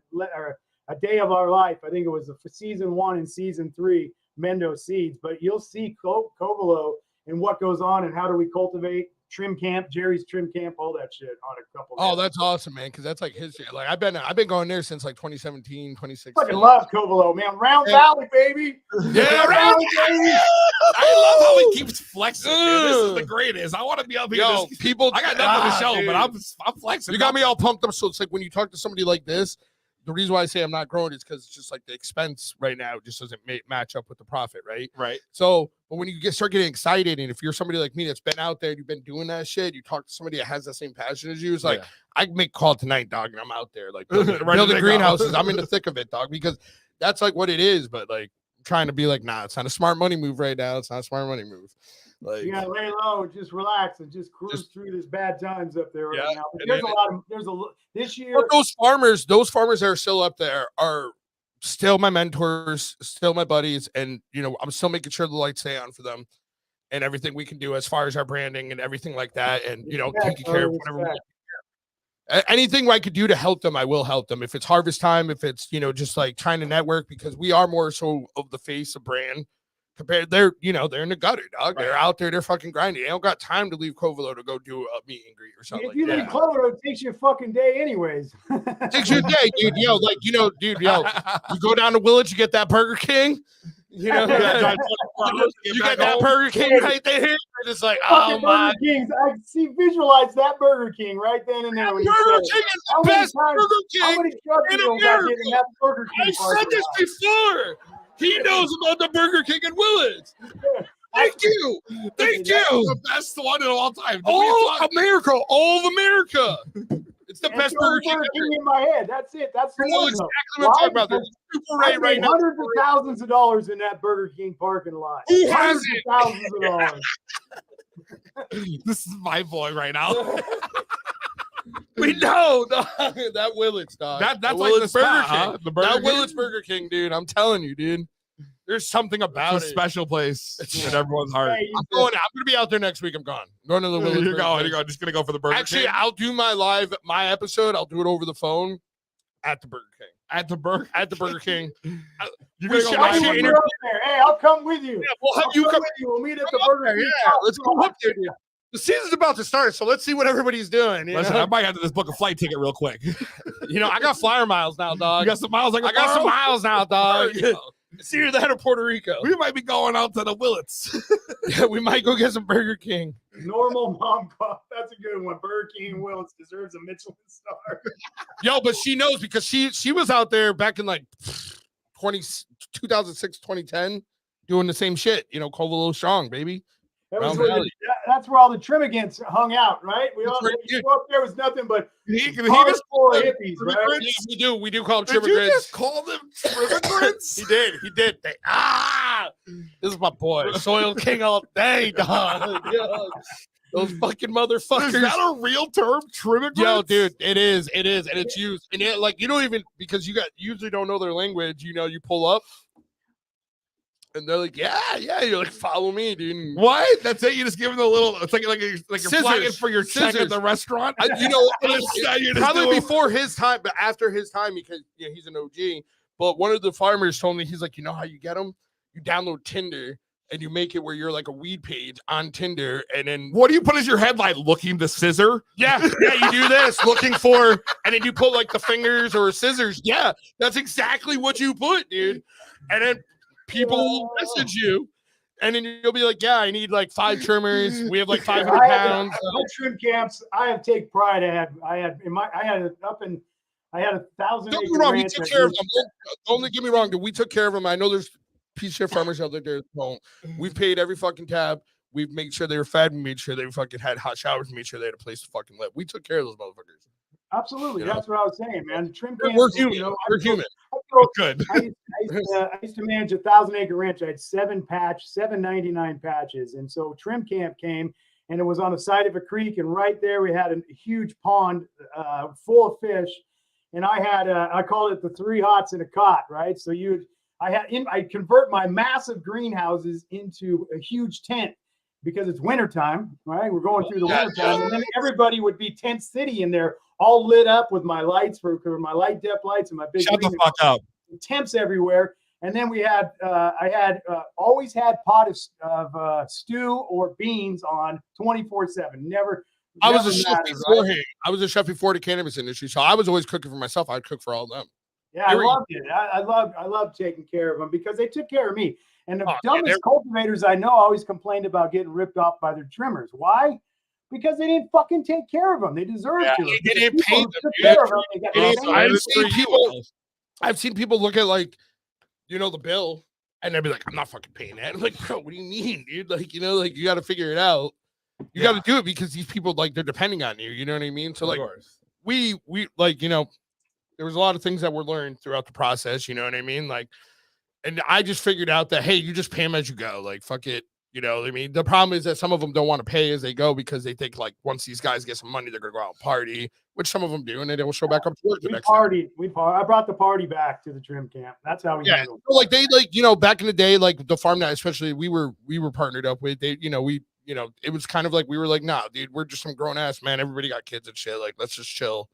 Day of Our Life. I think it was season 1 and season 3, Mendo Seeds. But you'll see Covelo and what goes on and how do we cultivate. Trim camp, Jerry's trim camp, all that shit on a couple. Oh, that's awesome, man. Because that's like history. Like I've been going there since like 2017, 2016. Fucking love Covelo, man. Round Valley, baby. Yeah, Round Valley. I love how he keeps flexing. Dude. This is the greatest. I want to be up here. Yo, people, I got nothing to show, dude. but I'm flexing. You got me all pumped up. So it's like when you talk to somebody like this, the reason why I say I'm not growing is because it's just like the expense right now just doesn't match up with the profit, right? Right. So, but when you start getting excited, and if you're somebody like me that's been out there, you've been doing that shit, you talk to somebody that has the same passion as you, it's like, I can make a call tonight, dog, and I'm out there, like, building greenhouses. I'm in the thick of it, dog, because that's like what it is. But like, trying to be like, nah, it's not a smart money move right now. It's not a smart money move. Like, you gotta lay low, just relax, and just cruise through this bad times up there right now. But this year. But those farmers that are still up there are still my mentors, still my buddies, and I'm still making sure the lights stay on for them, and everything we can do as far as our branding and everything like that, and taking care of whatever. Anything I could do to help them, I will help them. If it's harvest time, if it's just like trying to network, because we are more so of the face of brand. Compared, they're in the gutter, dog. They're out there, they're fucking grinding. They don't got time to leave Covelo to go do a meet and greet or something. If you leave Covelo, it takes you a fucking day, anyways. It takes you a day, dude. Dude, you go down to Willits, you get that Burger King. You get that Burger King right there. It's like, oh my. Burger Kings, I visualize that Burger King right then and there. Burger King is the best Burger King in America. I said this before. He knows about the Burger King in Willits. Thank you. Thank you. The best one in all time. All of America. It's the best Burger King in my head. That's it. That's the one. Exactly what I'm talking about. There's Super Ray right now. Hundreds of thousands of dollars in that Burger King parking lot. Who has it? Thousands of dollars. This is my boy right now. We know that Willits, dog. That's like Willits the Burger spot, King. huh? The Burger that King? Willits Burger King, dude. I'm telling you, dude. There's something about it's a special place in everyone's heart. I'm going to be out there next week. I'm gone. I'm going to the Willits. You're going. Just gonna go for the Burger Actually, King. I'll do my episode. I'll do it over the phone at the Burger King. At the Burger King. You're gonna go live on there. Hey, I'll come with you. Yeah, we'll have you come with you. We'll meet at the Burger King. Yeah, let's go up there, dude. The season's about to start, so let's see what everybody's doing. Listen, I might have to just book a flight ticket real quick. I got flyer miles now, dog. You got some miles? I got some miles now, dog. It's either that or Puerto Rico. We might be going out to the Willits. Yeah, we might go get some Burger King. Normal mom cough. That's a good one. Burger King Willits deserves a Michelin star. Yo, but she knows because she was out there back in like 2006, 2010 doing the same shit. Covelo strong, baby. That's where all the Trimagants hung out, right? We all up there was nothing but hippies, right? Yeah, we do call them Did you Trimagants. just call them Trimagants? He did. This is my boy, Soil King all day, dog. Yo, those fucking motherfuckers. Is that a real term, Trimagants? Yo, dude, it is, and it's used, and you don't even because you usually don't know their language. You pull up. And they're like, yeah. You're like, follow me, dude. What? That's it? You just give them a little. It's like you're flagging for your check at the restaurant. Probably before his time, but after his time, because he's an OG. But one of the farmers told me, he's like, you know how you get them? You download Tinder. and you make it where you're like a weed page on Tinder, and then What do you put as your headline? Looking to scissor? yeah, you do this looking for, and then you put like the fingers or scissors. Yeah, that's exactly what you put, dude. And then people will message you, and then you'll be like, yeah, I need like 5 trimmers. We have like 500 pounds. My trim camps, I take pride. I had 1,000 Don't acre get me wrong, we ranch. took care of them. Don't get me wrong, dude. We took care of them. I know there's piece of farmers out there that don't. We've paid every fucking tab. We've made sure they were fed. We made sure they fucking had hot showers. We made sure they had a place to fucking live. We took care of those motherfuckers. Absolutely, You know? that's what I was saying, man. Trim camps. We're human. We're human. Good. I used to manage a 1,000 acre ranch. I had 799 patches, and so trim camp came, and it was on the side of a creek, and right there we had a huge pond full of fish, and I had I called it the 3 hots in a cot, right? So I convert my massive greenhouses into a huge tent because it's wintertime, right? We're going through the wintertime, and then everybody would be tent city in there, all lit up with my lights for my light depth lights and my big Shut the fuck up. temps everywhere. And then we had I had always had pot of stew or beans on 24/7. I was a chef beforehand. I was a chef before the cannabis industry, so I was always cooking for myself. I'd cook for all of them. Yeah, I loved it. I loved taking care of them because they took care of me. And the dumbest cultivators I know always complained about getting ripped off by their trimmers. Why? Because they didn't fucking take care of them. They deserved to. They didn't pay them. I've seen people look at like, the bill, and they'd be like, "I'm not fucking paying that." I'm like, bro, what do you mean, dude? Like, like you got to figure it out. You got to do it because these people, like, they're depending on you. You know what I mean? So like, we like, there was a lot of things that were learned throughout the process. You know what I mean? Like, and I just figured out that, hey, you just pay them as you go. Like, fuck it. You know what I mean? The problem is that some of them don't want to pay as they go because they think like once these guys get some money, they're going to go out and party, which some of them do, and then they will show back up to work the next day. I brought the party back to the trim camp. That's how we handled it. Like they back in the day, like the farm that especially we were partnered up with, they, it was kind of like we were like, nah, dude, we're just some grown ass man. Everybody got kids and shit. Like, let's just chill.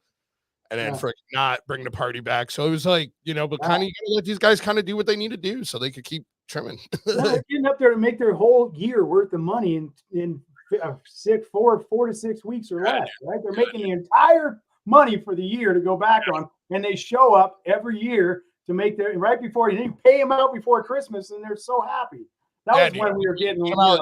And then for not bring the party back. So it was like, but kind of you gotta let these guys kind of do what they need to do so they could keep trimming. They're getting up there to make their whole year worth of money in 4 to 6 weeks or less, right? They're making the entire money for the year to go back on, and they show up every year to make their you pay them out before Christmas, and they're so happy. That was when we were getting out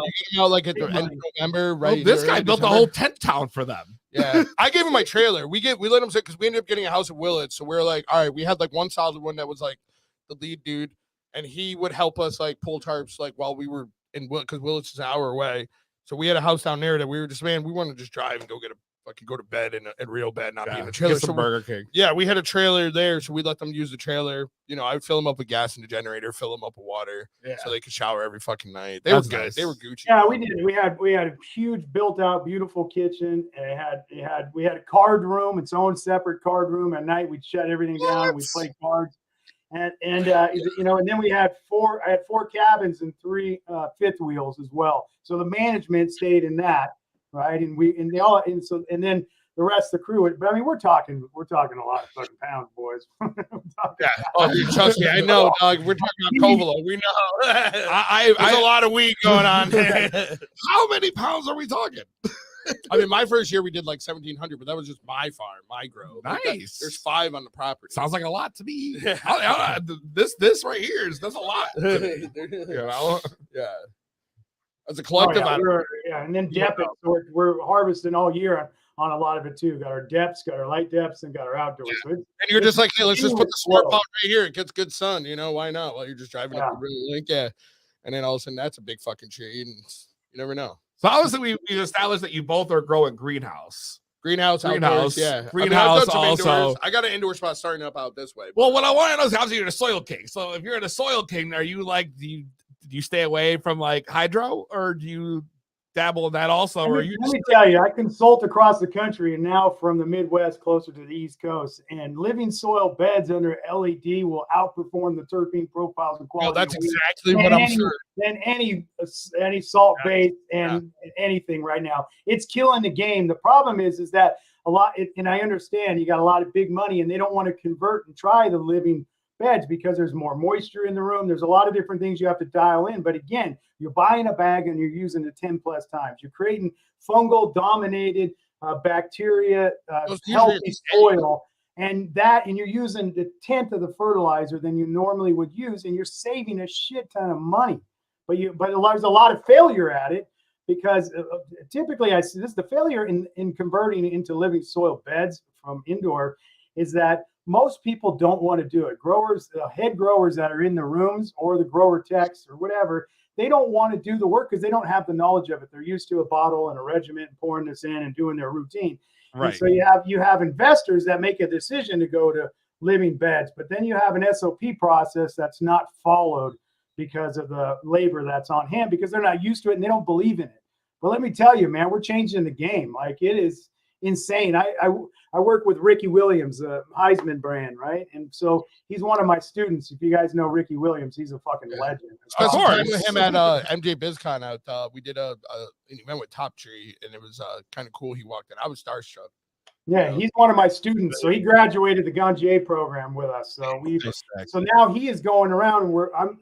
like at the end of November, right? Well, this guy built a whole tent town for them. Yeah, I gave him my trailer. We let him sit because we ended up getting a house at Willits. So we're like, all right, we had like one solid one that was like the lead dude, and he would help us like pull tarps like while we were in because Willits is an hour away. So we had a house down there that we were just we wanted to just drive and go go to bed in a real bed, not be in a trailer. Get some Burger King. Yeah, we had a trailer there, so we let them use the trailer. I would fill them up with gas in the generator, fill them up with water, so they could shower every fucking night. They were good. Nice. They were Gucci. Yeah, we did. We had a huge, built-out, beautiful kitchen, and we had a card room, its own separate card room. At night, we'd shut everything down. And we played cards, and then we had I had 4 cabins and 3 fifth wheels as well. So the management stayed in that. Right. And then the rest of the crew. But I mean, we're talking a lot of fucking pounds, boys. Dude, trust me, I know, dog. We're talking about Covolo. We know. There's a lot of weed going on. How many pounds are we talking? I mean, my first year we did like 1,700, but that was just my farm, my grow. Nice. There's 5 on the property. Sounds like a lot to me. This right here that's a lot. Yeah. As a collective, and then depth. So we're harvesting all year on a lot of it too. Got our depths, got our light depths, and got our outdoors. Yeah. So and you're just like, hey, let's just put the smart pot right here. It gets good sun. Why not? While you're just driving up the river link, and then all of a sudden that's a big fucking tree, and you never know. So obviously we established that you both are growing greenhouse. Greenhouse, yeah. Greenhouse also. I got an indoor spot starting up out this way. Well, what I want to know is obviously you're a soil king. So if you're in a soil king, are you like do you stay away from like hydro, or do you dabble in that also? Let me tell you, I consult across the country, and now from the Midwest closer to the East Coast, and living soil beds under LED will outperform the terpene profiles and quality. No, that's exactly what I'm sure. Than any salt base and anything right now. It's killing the game. The problem is that and I understand you got a lot of big money, and they don't want to convert and try the living beds because there's more moisture in the room. There's a lot of different things you have to dial in. But again, you're buying a bag and you're using it 10 plus times. You're creating fungal dominated bacteria, healthy soil. And you're using the 10th of the fertilizer than you normally would use, and you're saving a shit ton of money. But there's a lot of failure at it because typically this is the failure in converting into living soil beds from indoor is that most people don't want to do it. Growers, head growers that are in the rooms or the grower techs or whatever, they don't want to do the work because they don't have the knowledge of it. They're used to a bottle and a regiment and pouring this in and doing their routine. Right. And so you have investors that make a decision to go to living beds, but then you have an SOP process that's not followed because of the labor that's on hand because they're not used to it and they don't believe in it. But let me tell you, man, we're changing the game. Like it is insane. I work with Ricky Williams, Heisman brand, right? And so he's one of my students. If you guys know Ricky Williams, he's a fucking legend. Spent some time with him at MJ BizCon out. We did an event with Top Tree, and it was kind of cool. He walked in. I was starstruck. Yeah, he's one of my students. So he graduated the Ganjier program with us. So now he is going around, and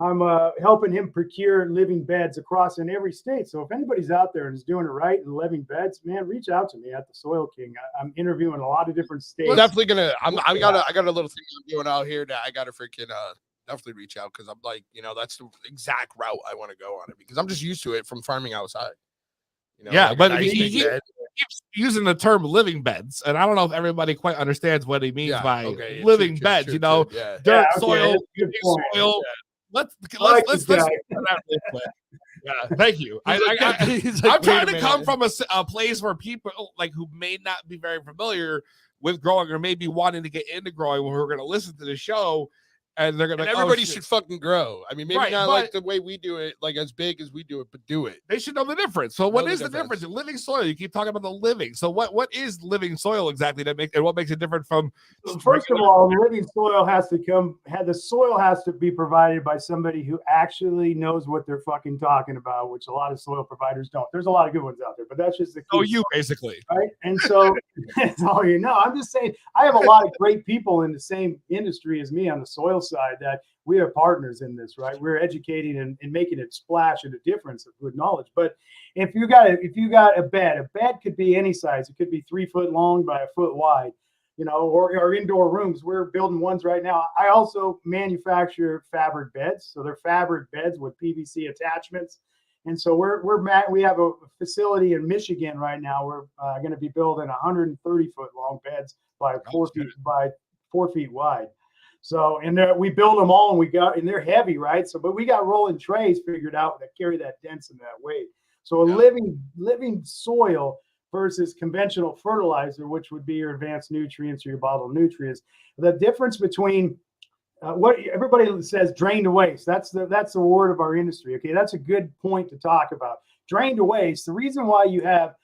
I'm helping him procure living beds across in every state. So if anybody's out there and is doing it right and living beds, man, reach out to me at the Soil King. I'm interviewing a lot of different states. We're definitely gonna. I got a little thing I'm doing out here that I gotta freaking definitely reach out because I'm like, that's the exact route I want to go on it because I'm just used to it from farming outside. But he keeps using the term living beds, and I don't know if everybody quite understands what he means by living beds. Dirt, soil, soil. Let's thank you. I'm trying to come from a place where people like who may not be very familiar with growing or maybe wanting to get into growing when we're going to listen to the show. And they're gonna. Everybody should fucking grow. I mean, maybe not like the way we do it, like as big as we do it, but do it. They should know the difference. So, what is the difference in living soil? You keep talking about the living. So, what is living soil exactly and what makes it different from? First of all, living soil has to the soil has to be provided by somebody who actually knows what they're fucking talking about, which a lot of soil providers don't. There's a lot of good ones out there, but that's just the key. Oh, you basically, right? And so that's all you know. I'm just saying, I have a lot of great people in the same industry as me on the soil side that we are partners in this, right? We're educating and making it splash and a difference with knowledge. But if you got a bed could be any size. It could be 3 foot long by 1 foot wide, or indoor rooms. We're building ones right now. I also manufacture fabric beds. So they're fabric beds with PVC attachments. And so we have a facility in Michigan right now. We're going to be building 130 foot long beds by 4 feet wide. So, and we build them all and they're heavy, right? So, but we got rolling trays figured out that carry that dense and that weight. So a living soil versus conventional fertilizer, which would be your advanced nutrients or your bottled nutrients. The difference between what everybody says, drain to waste. That's the word of our industry. Okay. That's a good point to talk about. Drain to waste. The reason why you have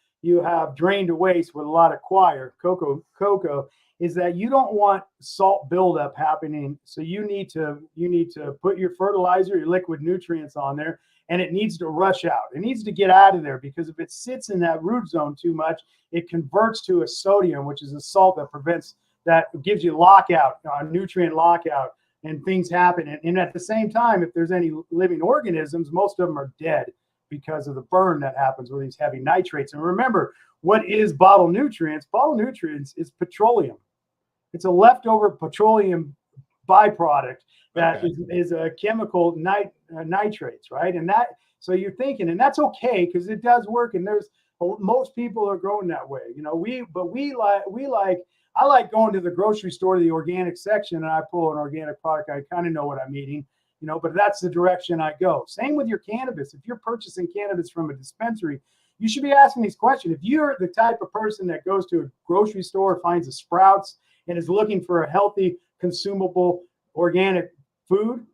drain to waste with a lot of cocoa, is that you don't want salt buildup happening. So you need to put your fertilizer, your liquid nutrients on there, and it needs to rush out. It needs to get out of there because if it sits in that root zone too much, it converts to a sodium, which is a salt that gives you lockout, nutrient lockout, and things happen. And at the same time, if there's any living organisms, most of them are dead because of the burn that happens with these heavy nitrates. And remember, what is bottled nutrients? Bottled nutrients is petroleum. It's a leftover petroleum byproduct that is a chemical nitrates, right? And so you're thinking, and that's okay because it does work. And most people are growing that way, I like going to the grocery store to the organic section and I pull an organic product. I kind of know what I'm eating, but that's the direction I go. Same with your cannabis. If you're purchasing cannabis from a dispensary, you should be asking these questions. If you're the type of person that goes to a grocery store, finds a Sprouts, and is looking for a healthy, consumable, organic food,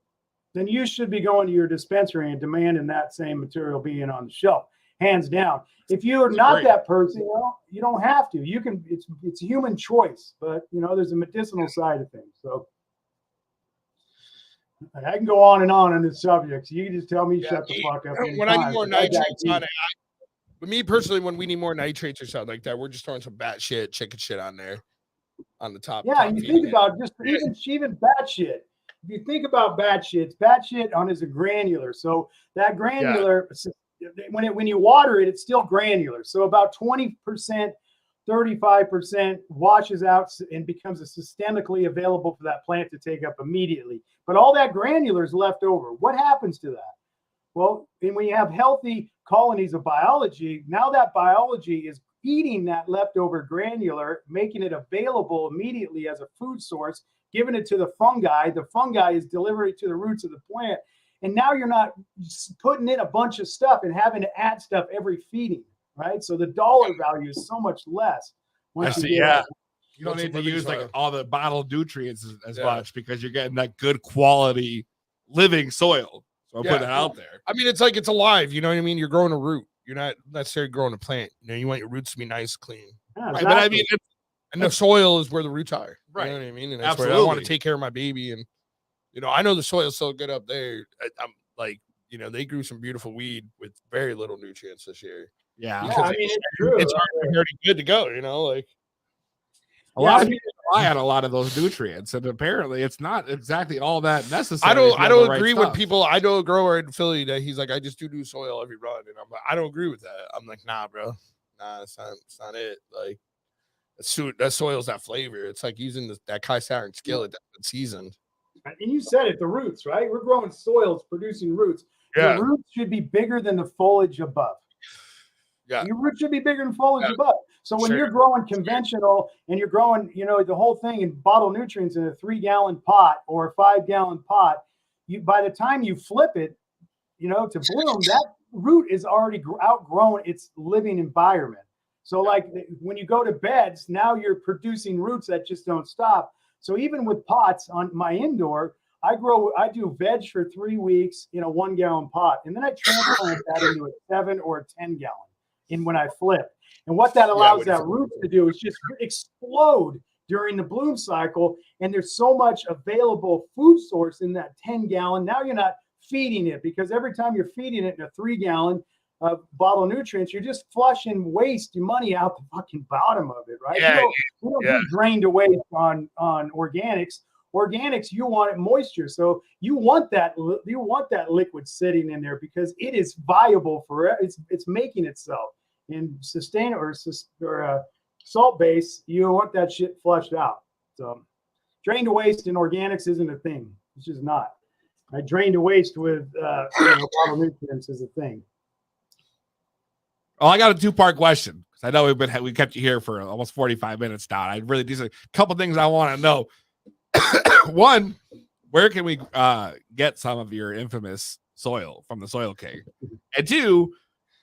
then you should be going to your dispensary and demanding that same material being on the shelf, hands down. If you're not that person, you don't have to. You can. It's a human choice, but there's a medicinal side of things. So I can go on this subject. So you can just tell me shut the fuck up. When I need more nitrates on it, but me personally, when we need more nitrates or something like that, we're just throwing some bat shit, chicken shit on there. on the top. Yeah, top you feeding think about just even bat shit. If you think about bat shit on is a granular. So that granular, when you water it, it's still granular. So about 20%, 35% washes out and becomes a systemically available for that plant to take up immediately. But all that granular is left over. What happens to that? Well, and when you have healthy colonies of biology, now that biology is eating that leftover granular, making it available immediately as a food source, giving it to the fungi. The fungi is delivering it to the roots of the plant. And now you're not putting in a bunch of stuff and having to add stuff every feeding, right? So the dollar value is so much less. I see, yeah. You don't need to use like all the bottled nutrients as much because you're getting that good quality living soil. So I'll put that out there. I mean, it's like it's alive. You know what I mean? You're growing a root. You're not necessarily growing a plant. You know, you want your roots to be nice, clean. Yeah, right, but I mean, and the soil is where the roots are. Right. You know what I mean? And that's where I want to take care of my baby. And, you know, I know the soil's so good up there. I'm like, you know, they grew some beautiful weed with very little nutrients this year. Yeah. I mean, it's true. It's already good to go, you know, like. A lot of people rely on a lot of those nutrients, and apparently it's not exactly all that necessary. I don't agree with people. I know a grower in Philly that he's like, I just do soil every run, and I'm like, I don't agree with that. I'm like, nah, bro, it's not it. Like, that soil's that flavor. It's like using that cast iron skillet that's seasoned. And you said it, the roots, right? We're growing soils, producing roots. Yeah. The roots should be bigger than the foliage above. Yeah. Your roots should be bigger than foliage above. So when you're growing conventional and you're growing, you know, the whole thing in bottle nutrients in a 3-gallon pot or a 5-gallon pot, by the time you flip it, you know, to bloom, that root is already outgrown its living environment. So like when you go to beds, now you're producing roots that just don't stop. So even with pots on my indoor, I do veg for 3 weeks in a 1-gallon pot, and then I transplant that into a 7 or a 10-gallon when I flip. And what that allows that root to do is just explode during the bloom cycle. And there's so much available food source in that 10-gallon. Now you're not feeding it, because every time you're feeding it in a 3-gallon bottle of nutrients, you're just flushing waste money out the fucking bottom of it, right? Yeah, we don't do drained away on organics. Organics, you want it moisture, so you want that liquid sitting in there because it is viable for it's making itself. In sustain or salt base, you want that shit flushed out. So drained to waste in organics isn't a thing. It's just not. I drained to waste with bottle nutrients is a thing. Oh, I got a 2-part question because I know we kept you here for almost 45 minutes now. I really do a couple things I want to know. One, where can we get some of your infamous soil from the Soil King? And 2,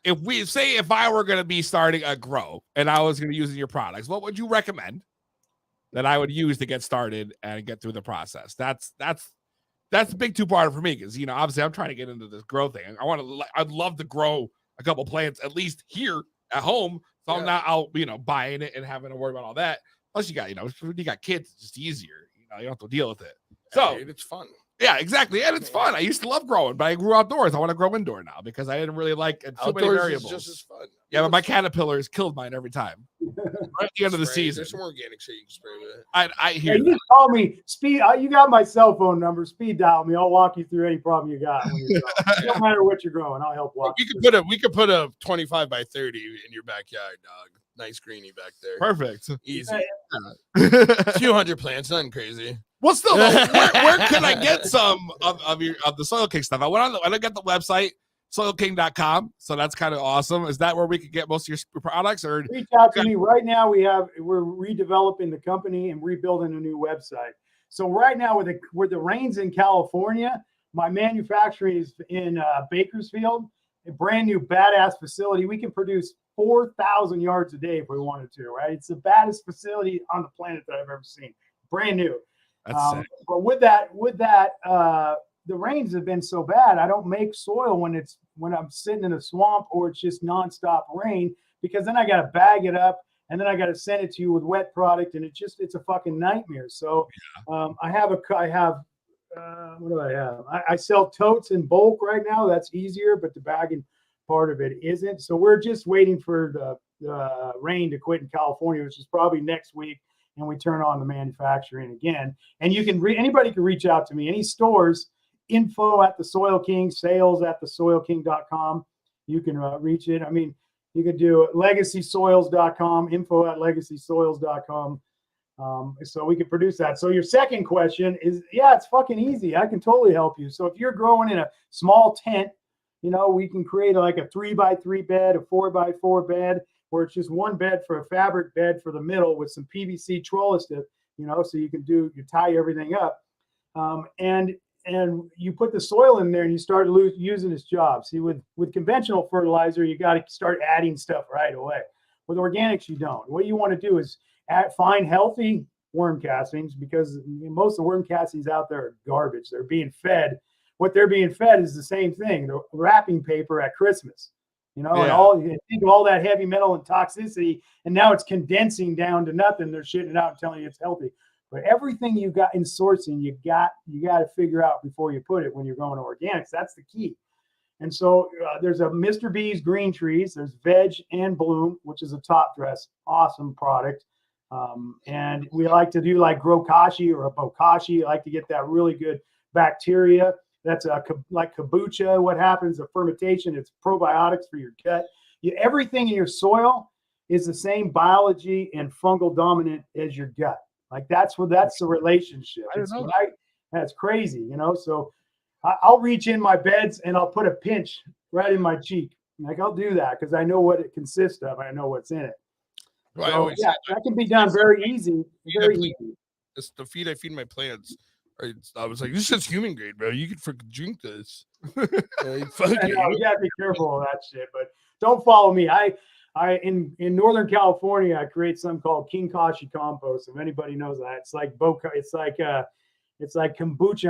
if I were going to be starting a grow and I was going to use your products, what would you recommend that I would use to get started and get through the process? That's a big 2-parter for me because, you know, obviously I'm trying to get into this grow thing. I'd love to grow a couple plants at least here at home, so I'm not out, you know, buying it and having to worry about all that. Plus, you got kids, it's just easier. You know, you don't have to deal with it. So it's fun. Yeah, exactly. And it's fun. I used to love growing, but I grew outdoors. I want to grow indoor now because I didn't really like too many variables. Just as fun. Yeah, but my caterpillars killed mine every time. Right at the end of the season. There's some organic shit you can spray with it. I hear you just call me speed. You got my cell phone number. Speed dial me. I'll walk you through any problem you got. When you're growing. No matter what you're growing, I'll help walk. We could put a 25 by 30 in your backyard, dog. Nice greenie back there. Perfect. Easy. A few hundred plants, nothing crazy. Well, still, where can I get some of the Soil King stuff? I got the website soilking.com, so that's kind of awesome. Is that where we could get most of your products? Or reach out to me right now. We're redeveloping the company and rebuilding a new website. So right now, with the rains in California, my manufacturing is in Bakersfield, a brand new badass facility. We can produce 4,000 yards a day if we wanted to. Right, it's the baddest facility on the planet that I've ever seen. Brand new. But with that, the rains have been so bad. I don't make soil when I'm sitting in a swamp or it's just nonstop rain, because then I got to bag it up and then I got to send it to you with wet product, and it's a fucking nightmare. So what do I have? I sell totes in bulk right now. That's easier, but the bagging part of it isn't. So we're just waiting for the rain to quit in California, which is probably next week. and we turn on the manufacturing again. And you can anybody can reach out to me. Any stores, info at the Soil King, sales at thesoilking.com. You can reach it. I mean, you could do legacysoils.com, info at legacysoils.com. So we can produce that. So your second question is, yeah, it's fucking easy. I can totally help you. So if you're growing in a small tent, you know, we can create like a 3x3 bed, a 4x4 bed, where it's just one bed for a fabric bed for the middle with some PVC trellis to, you know, so you tie everything up. And you put the soil in there and you start using its job. See, with conventional fertilizer, you got to start adding stuff right away. With organics, you don't. What you want to do is find healthy worm castings, because most of the worm castings out there are garbage. They're being fed. What they're being fed is the same thing, the wrapping paper at Christmas, you know, and you think of all that heavy metal and toxicity, and now it's condensing down to nothing. They're shitting it out and telling you it's healthy. But everything you got in sourcing, you got to figure out before you put it when you're going to organics. That's the key. And so there's a Mr. B's Green Trees. There's Veg and Bloom, which is a top dress, awesome product. And we like to do like Grokashi or a Bokashi. I like to get that really good bacteria. That's like kombucha. What happens? The fermentation. It's probiotics for your gut. Everything in your soil is the same biology and fungal dominant as your gut. Like that's the relationship. That's crazy, you know. So I'll reach in my beds and I'll put a pinch right in my cheek. Like I'll do that because I know what it consists of. I know what's in it. So, yeah, that can be done very easy. Very easy. It's the feed I feed my plants. I was like, this is human grade, bro. You could freaking drink this. You gotta be careful of that shit, but don't follow me. In Northern California, I create something called Kinkashi compost. If anybody knows that, it's like kombucha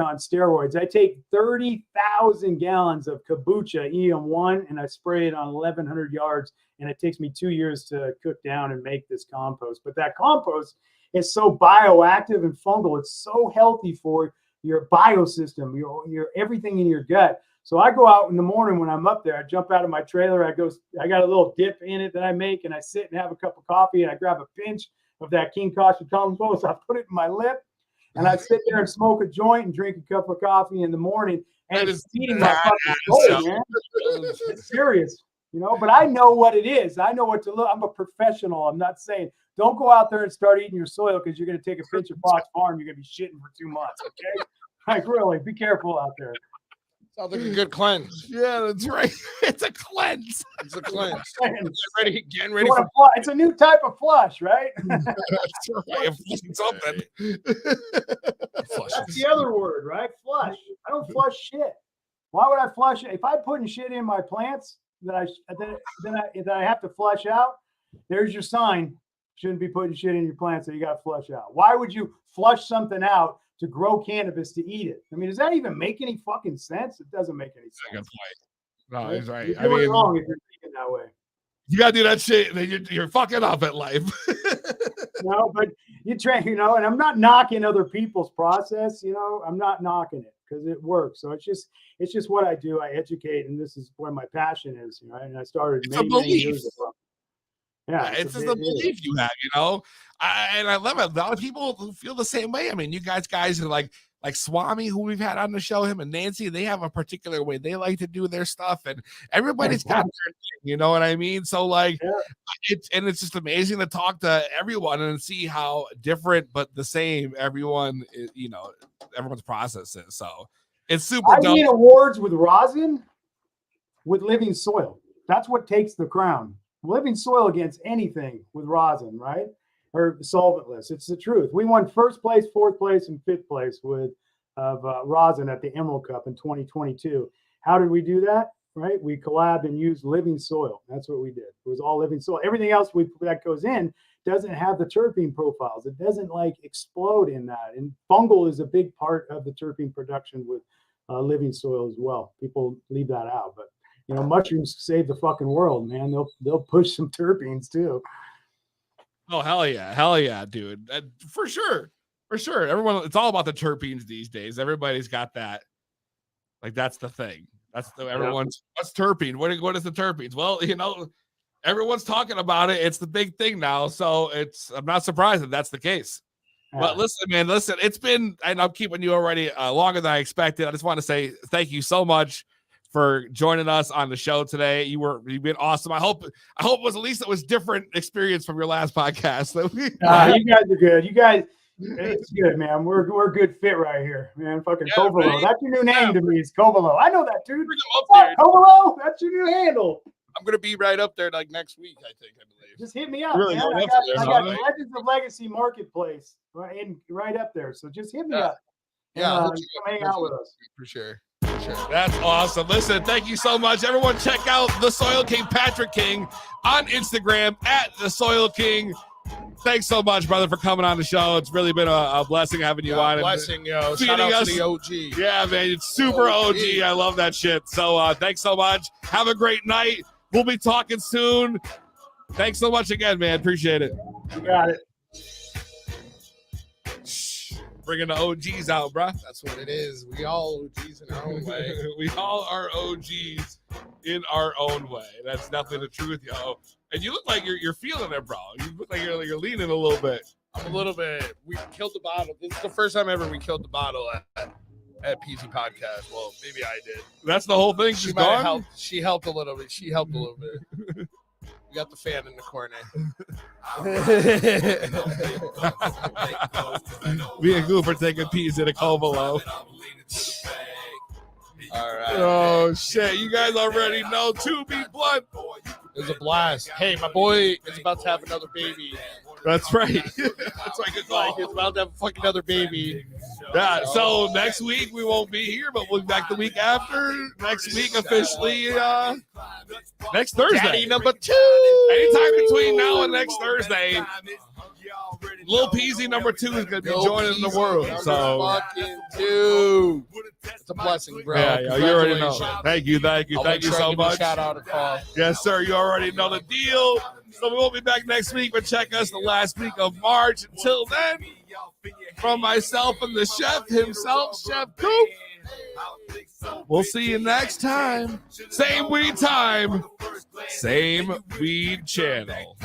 on steroids. I take 30,000 gallons of kombucha EM1 and I spray it on 1,100 yards, and it takes me 2 years to cook down and make this compost. But that compost is so bioactive and fungal. It's so healthy for your biosystem, your everything in your gut. So I go out in the morning when I'm up there, I jump out of my trailer, I got a little dip in it that I make, and I sit and have a cup of coffee, and I grab a pinch of that Kinkashi compost, I put it in my lip, and I sit there and smoke a joint and drink a cup of coffee in the morning, and it's feeding my fucking soul, man. It's serious, you know, but I know what it is. I know what to look. I'm a professional. I'm not saying don't go out there and start eating your soil because you're going to take a pinch of Fox Farm. You're going to be shitting for 2 months, okay? Like, really, be careful out there. Sounds like a good cleanse. Yeah, that's right. It's a cleanse. It's a cleanse. Getting ready for it's a new type of flush, right? That's right. Something. That's the other word, right? Flush. I don't flush shit. Why would I flush it? If I'm putting shit in my plants that I have to flush out, there's your sign. Shouldn't be putting shit in your plants that you got to flush out. Why would you flush something out to grow cannabis to eat it? I mean, does that even make any fucking sense? It doesn't make any sense. No, he's right. You're doing wrong if you're thinking that way. You gotta do that shit, then you're fucking up at life. No, but you train, you know, and I'm not knocking other people's process, you know, I'm not knocking it because it works. So it's just what I do. I educate, and this is where my passion is, you know, and I started many years ago. Yeah, it's just a belief you have, you know. I love it. A lot of people who feel the same way. I mean, you guys are like Swami, who we've had on the show, him and Nancy, they have a particular way they like to do their stuff, and everybody's got their thing, you know what I mean? So like, it's just amazing to talk to everyone and see how different but the same everyone, you know, everyone's process is. So it's super. I need awards with rosin, with living soil. That's what takes the crown. Living soil against anything with rosin, right? Or solventless. It's the truth. We won first place, fourth place, and fifth place with rosin at the Emerald Cup in 2022. How did we do that? Right? We collabed and used living soil. That's what we did. It was all living soil. Everything else that goes in doesn't have the terpene profiles. It doesn't like explode in that. And fungal is a big part of the terpene production with living soil as well. People leave that out, but you know, mushrooms save the fucking world, man. They'll push some terpenes too. Oh, hell yeah, dude. For sure. Everyone, it's all about the terpenes these days. Everybody's got that. Like, that's the thing. That's everyone's. What's terpene? What is the terpenes? Well, you know, Everyone's talking about it. It's the big thing now. So I'm not surprised that that's the case. But listen, man, it's been, and I'm keeping you already longer than I expected. I just want to say thank you so much for joining us on the show today. You've been awesome. I hope it was at least it was different experience from your last podcast. You guys are good. You guys, it's good, man. We're a good fit right here, man. Fucking Covolo. That's your new name to me. Is Covolo. I know that, dude. Covolo. That's your new handle. I'm gonna be right up there like next week, I think. I believe. Just hit me up, man. I got Legends of Legacy Marketplace right up there. So just hit me up. Yeah, come hang out with us for sure. That's awesome. Listen, thank you so much. Everyone, check out the Soil King Patrick King on Instagram at the Soil King. Thanks so much, brother, for coming on the show. It's really been a blessing having you on. Blessing, yo. Shout out to the OG. Yeah, man. It's super OG. I love that shit. So thanks so much. Have a great night. We'll be talking soon. Thanks so much again, man. Appreciate it. You got it. Bringing the OGs out, bro. That's what it is. We all OGs in our own way. We all are OGs in our own way. That's definitely the truth, yo. And you look like you're feeling it, bro. You look like you're leaning a little bit. I'm a little bit. We killed the bottle. This is the first time ever we killed the bottle at Peezy podcast. Well, maybe I did. That's the whole thing. She might have helped. She helped a little bit. We got the fan in the corner. Me and Goof are taking Peezy to Covolo. All right. Oh, shit. You guys already know. To Be Blunt. It was a blast. Hey, my boy is about to have another baby. That's right. That's like it's like he's about to have fucking another baby. Yeah. So next week we won't be here, but we'll be back the week after. Next week officially, next Thursday. Daddy number 2. Anytime between now and next Thursday. Lil Peezy number 2 is gonna be joining the world. So fucking 2. It's a blessing, bro. Yeah, you already know. Thank you so much. Shout out a call. Yes, sir. You already know the deal. So we won't be back next week, but check us the last week of March. Until then, from myself and the chef himself, Chef Coop. We'll see you next time. Same weed time, same weed channel.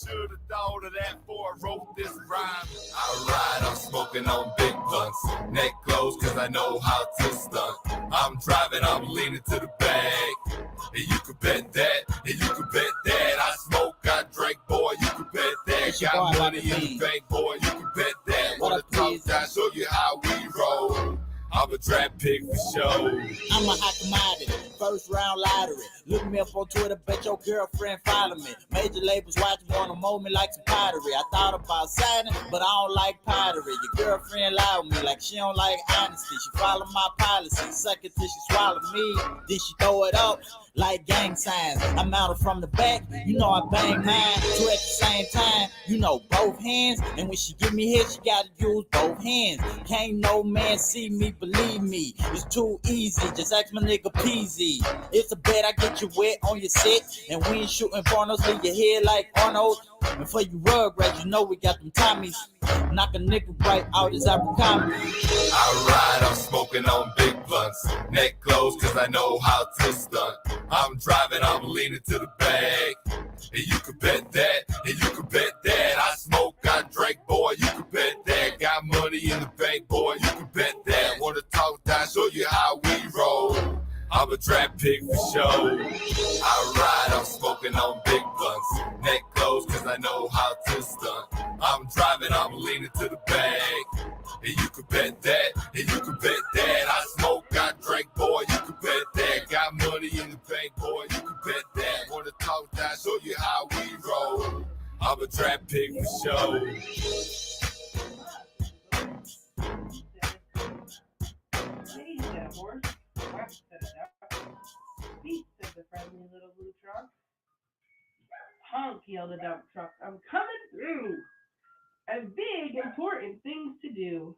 Should have thought of that before I wrote this rhyme. Alright, I'm smoking on big blunts. Neck closed cause I know how to stunt. I'm driving, I'm leaning to the bag. And you can bet that, and you can bet that. I smoke, I drink, boy, you can bet that. Got money in the bank, boy, you can bet that. Wanna talk, I show you how we roll. I'm a draft pick for show. I'm a hot commodity, first round lottery. Look me up on Twitter, bet your girlfriend follow me. Major labels watch me, wanna mold me like some pottery. I thought about signing, but I don't like pottery. Your girlfriend lied with me like she don't like honesty. She follow my policy, suck it till she swallow me. Then she throw it up like gang signs. I mount her from the back, you know I bang mine. 2 at the same time, you know both hands. And when she give me hit, she gotta use both hands. Can't no man see me, believe me. It's too easy, just ask my nigga Peezy. It's a bet I get you wet on your set. And we ain't shooting pornos, leave your head like Arnold. And for you rugrats, you know we got them Tommies. Knock a nigga right out his comedy. Alright, I'm smoking on big blunts. Neck closed cause I know how to stunt. I'm driving, I'm leaning to the bag. And you can bet that, and you can bet that. I smoke, I drink, boy, you can bet that. Got money in the bank, boy, you can bet that. Wanna talk down, show you how we roll. I'm a draft pick for show. Alright, I'm smoking on big blunts. Neck closed cause I know how to stunt. I'm driving, I'm leaning to the bag. And you can bet that, and you can bet that. I smoke, I drink, boy, you can bet that. Got money in the bank, boy, you can bet that. Wanna talk down, show you how we roll. I'm a draft pick for show. Beat, said the friendly little blue truck. Honk, yelled the dump truck. I'm coming through. And big, important things to do.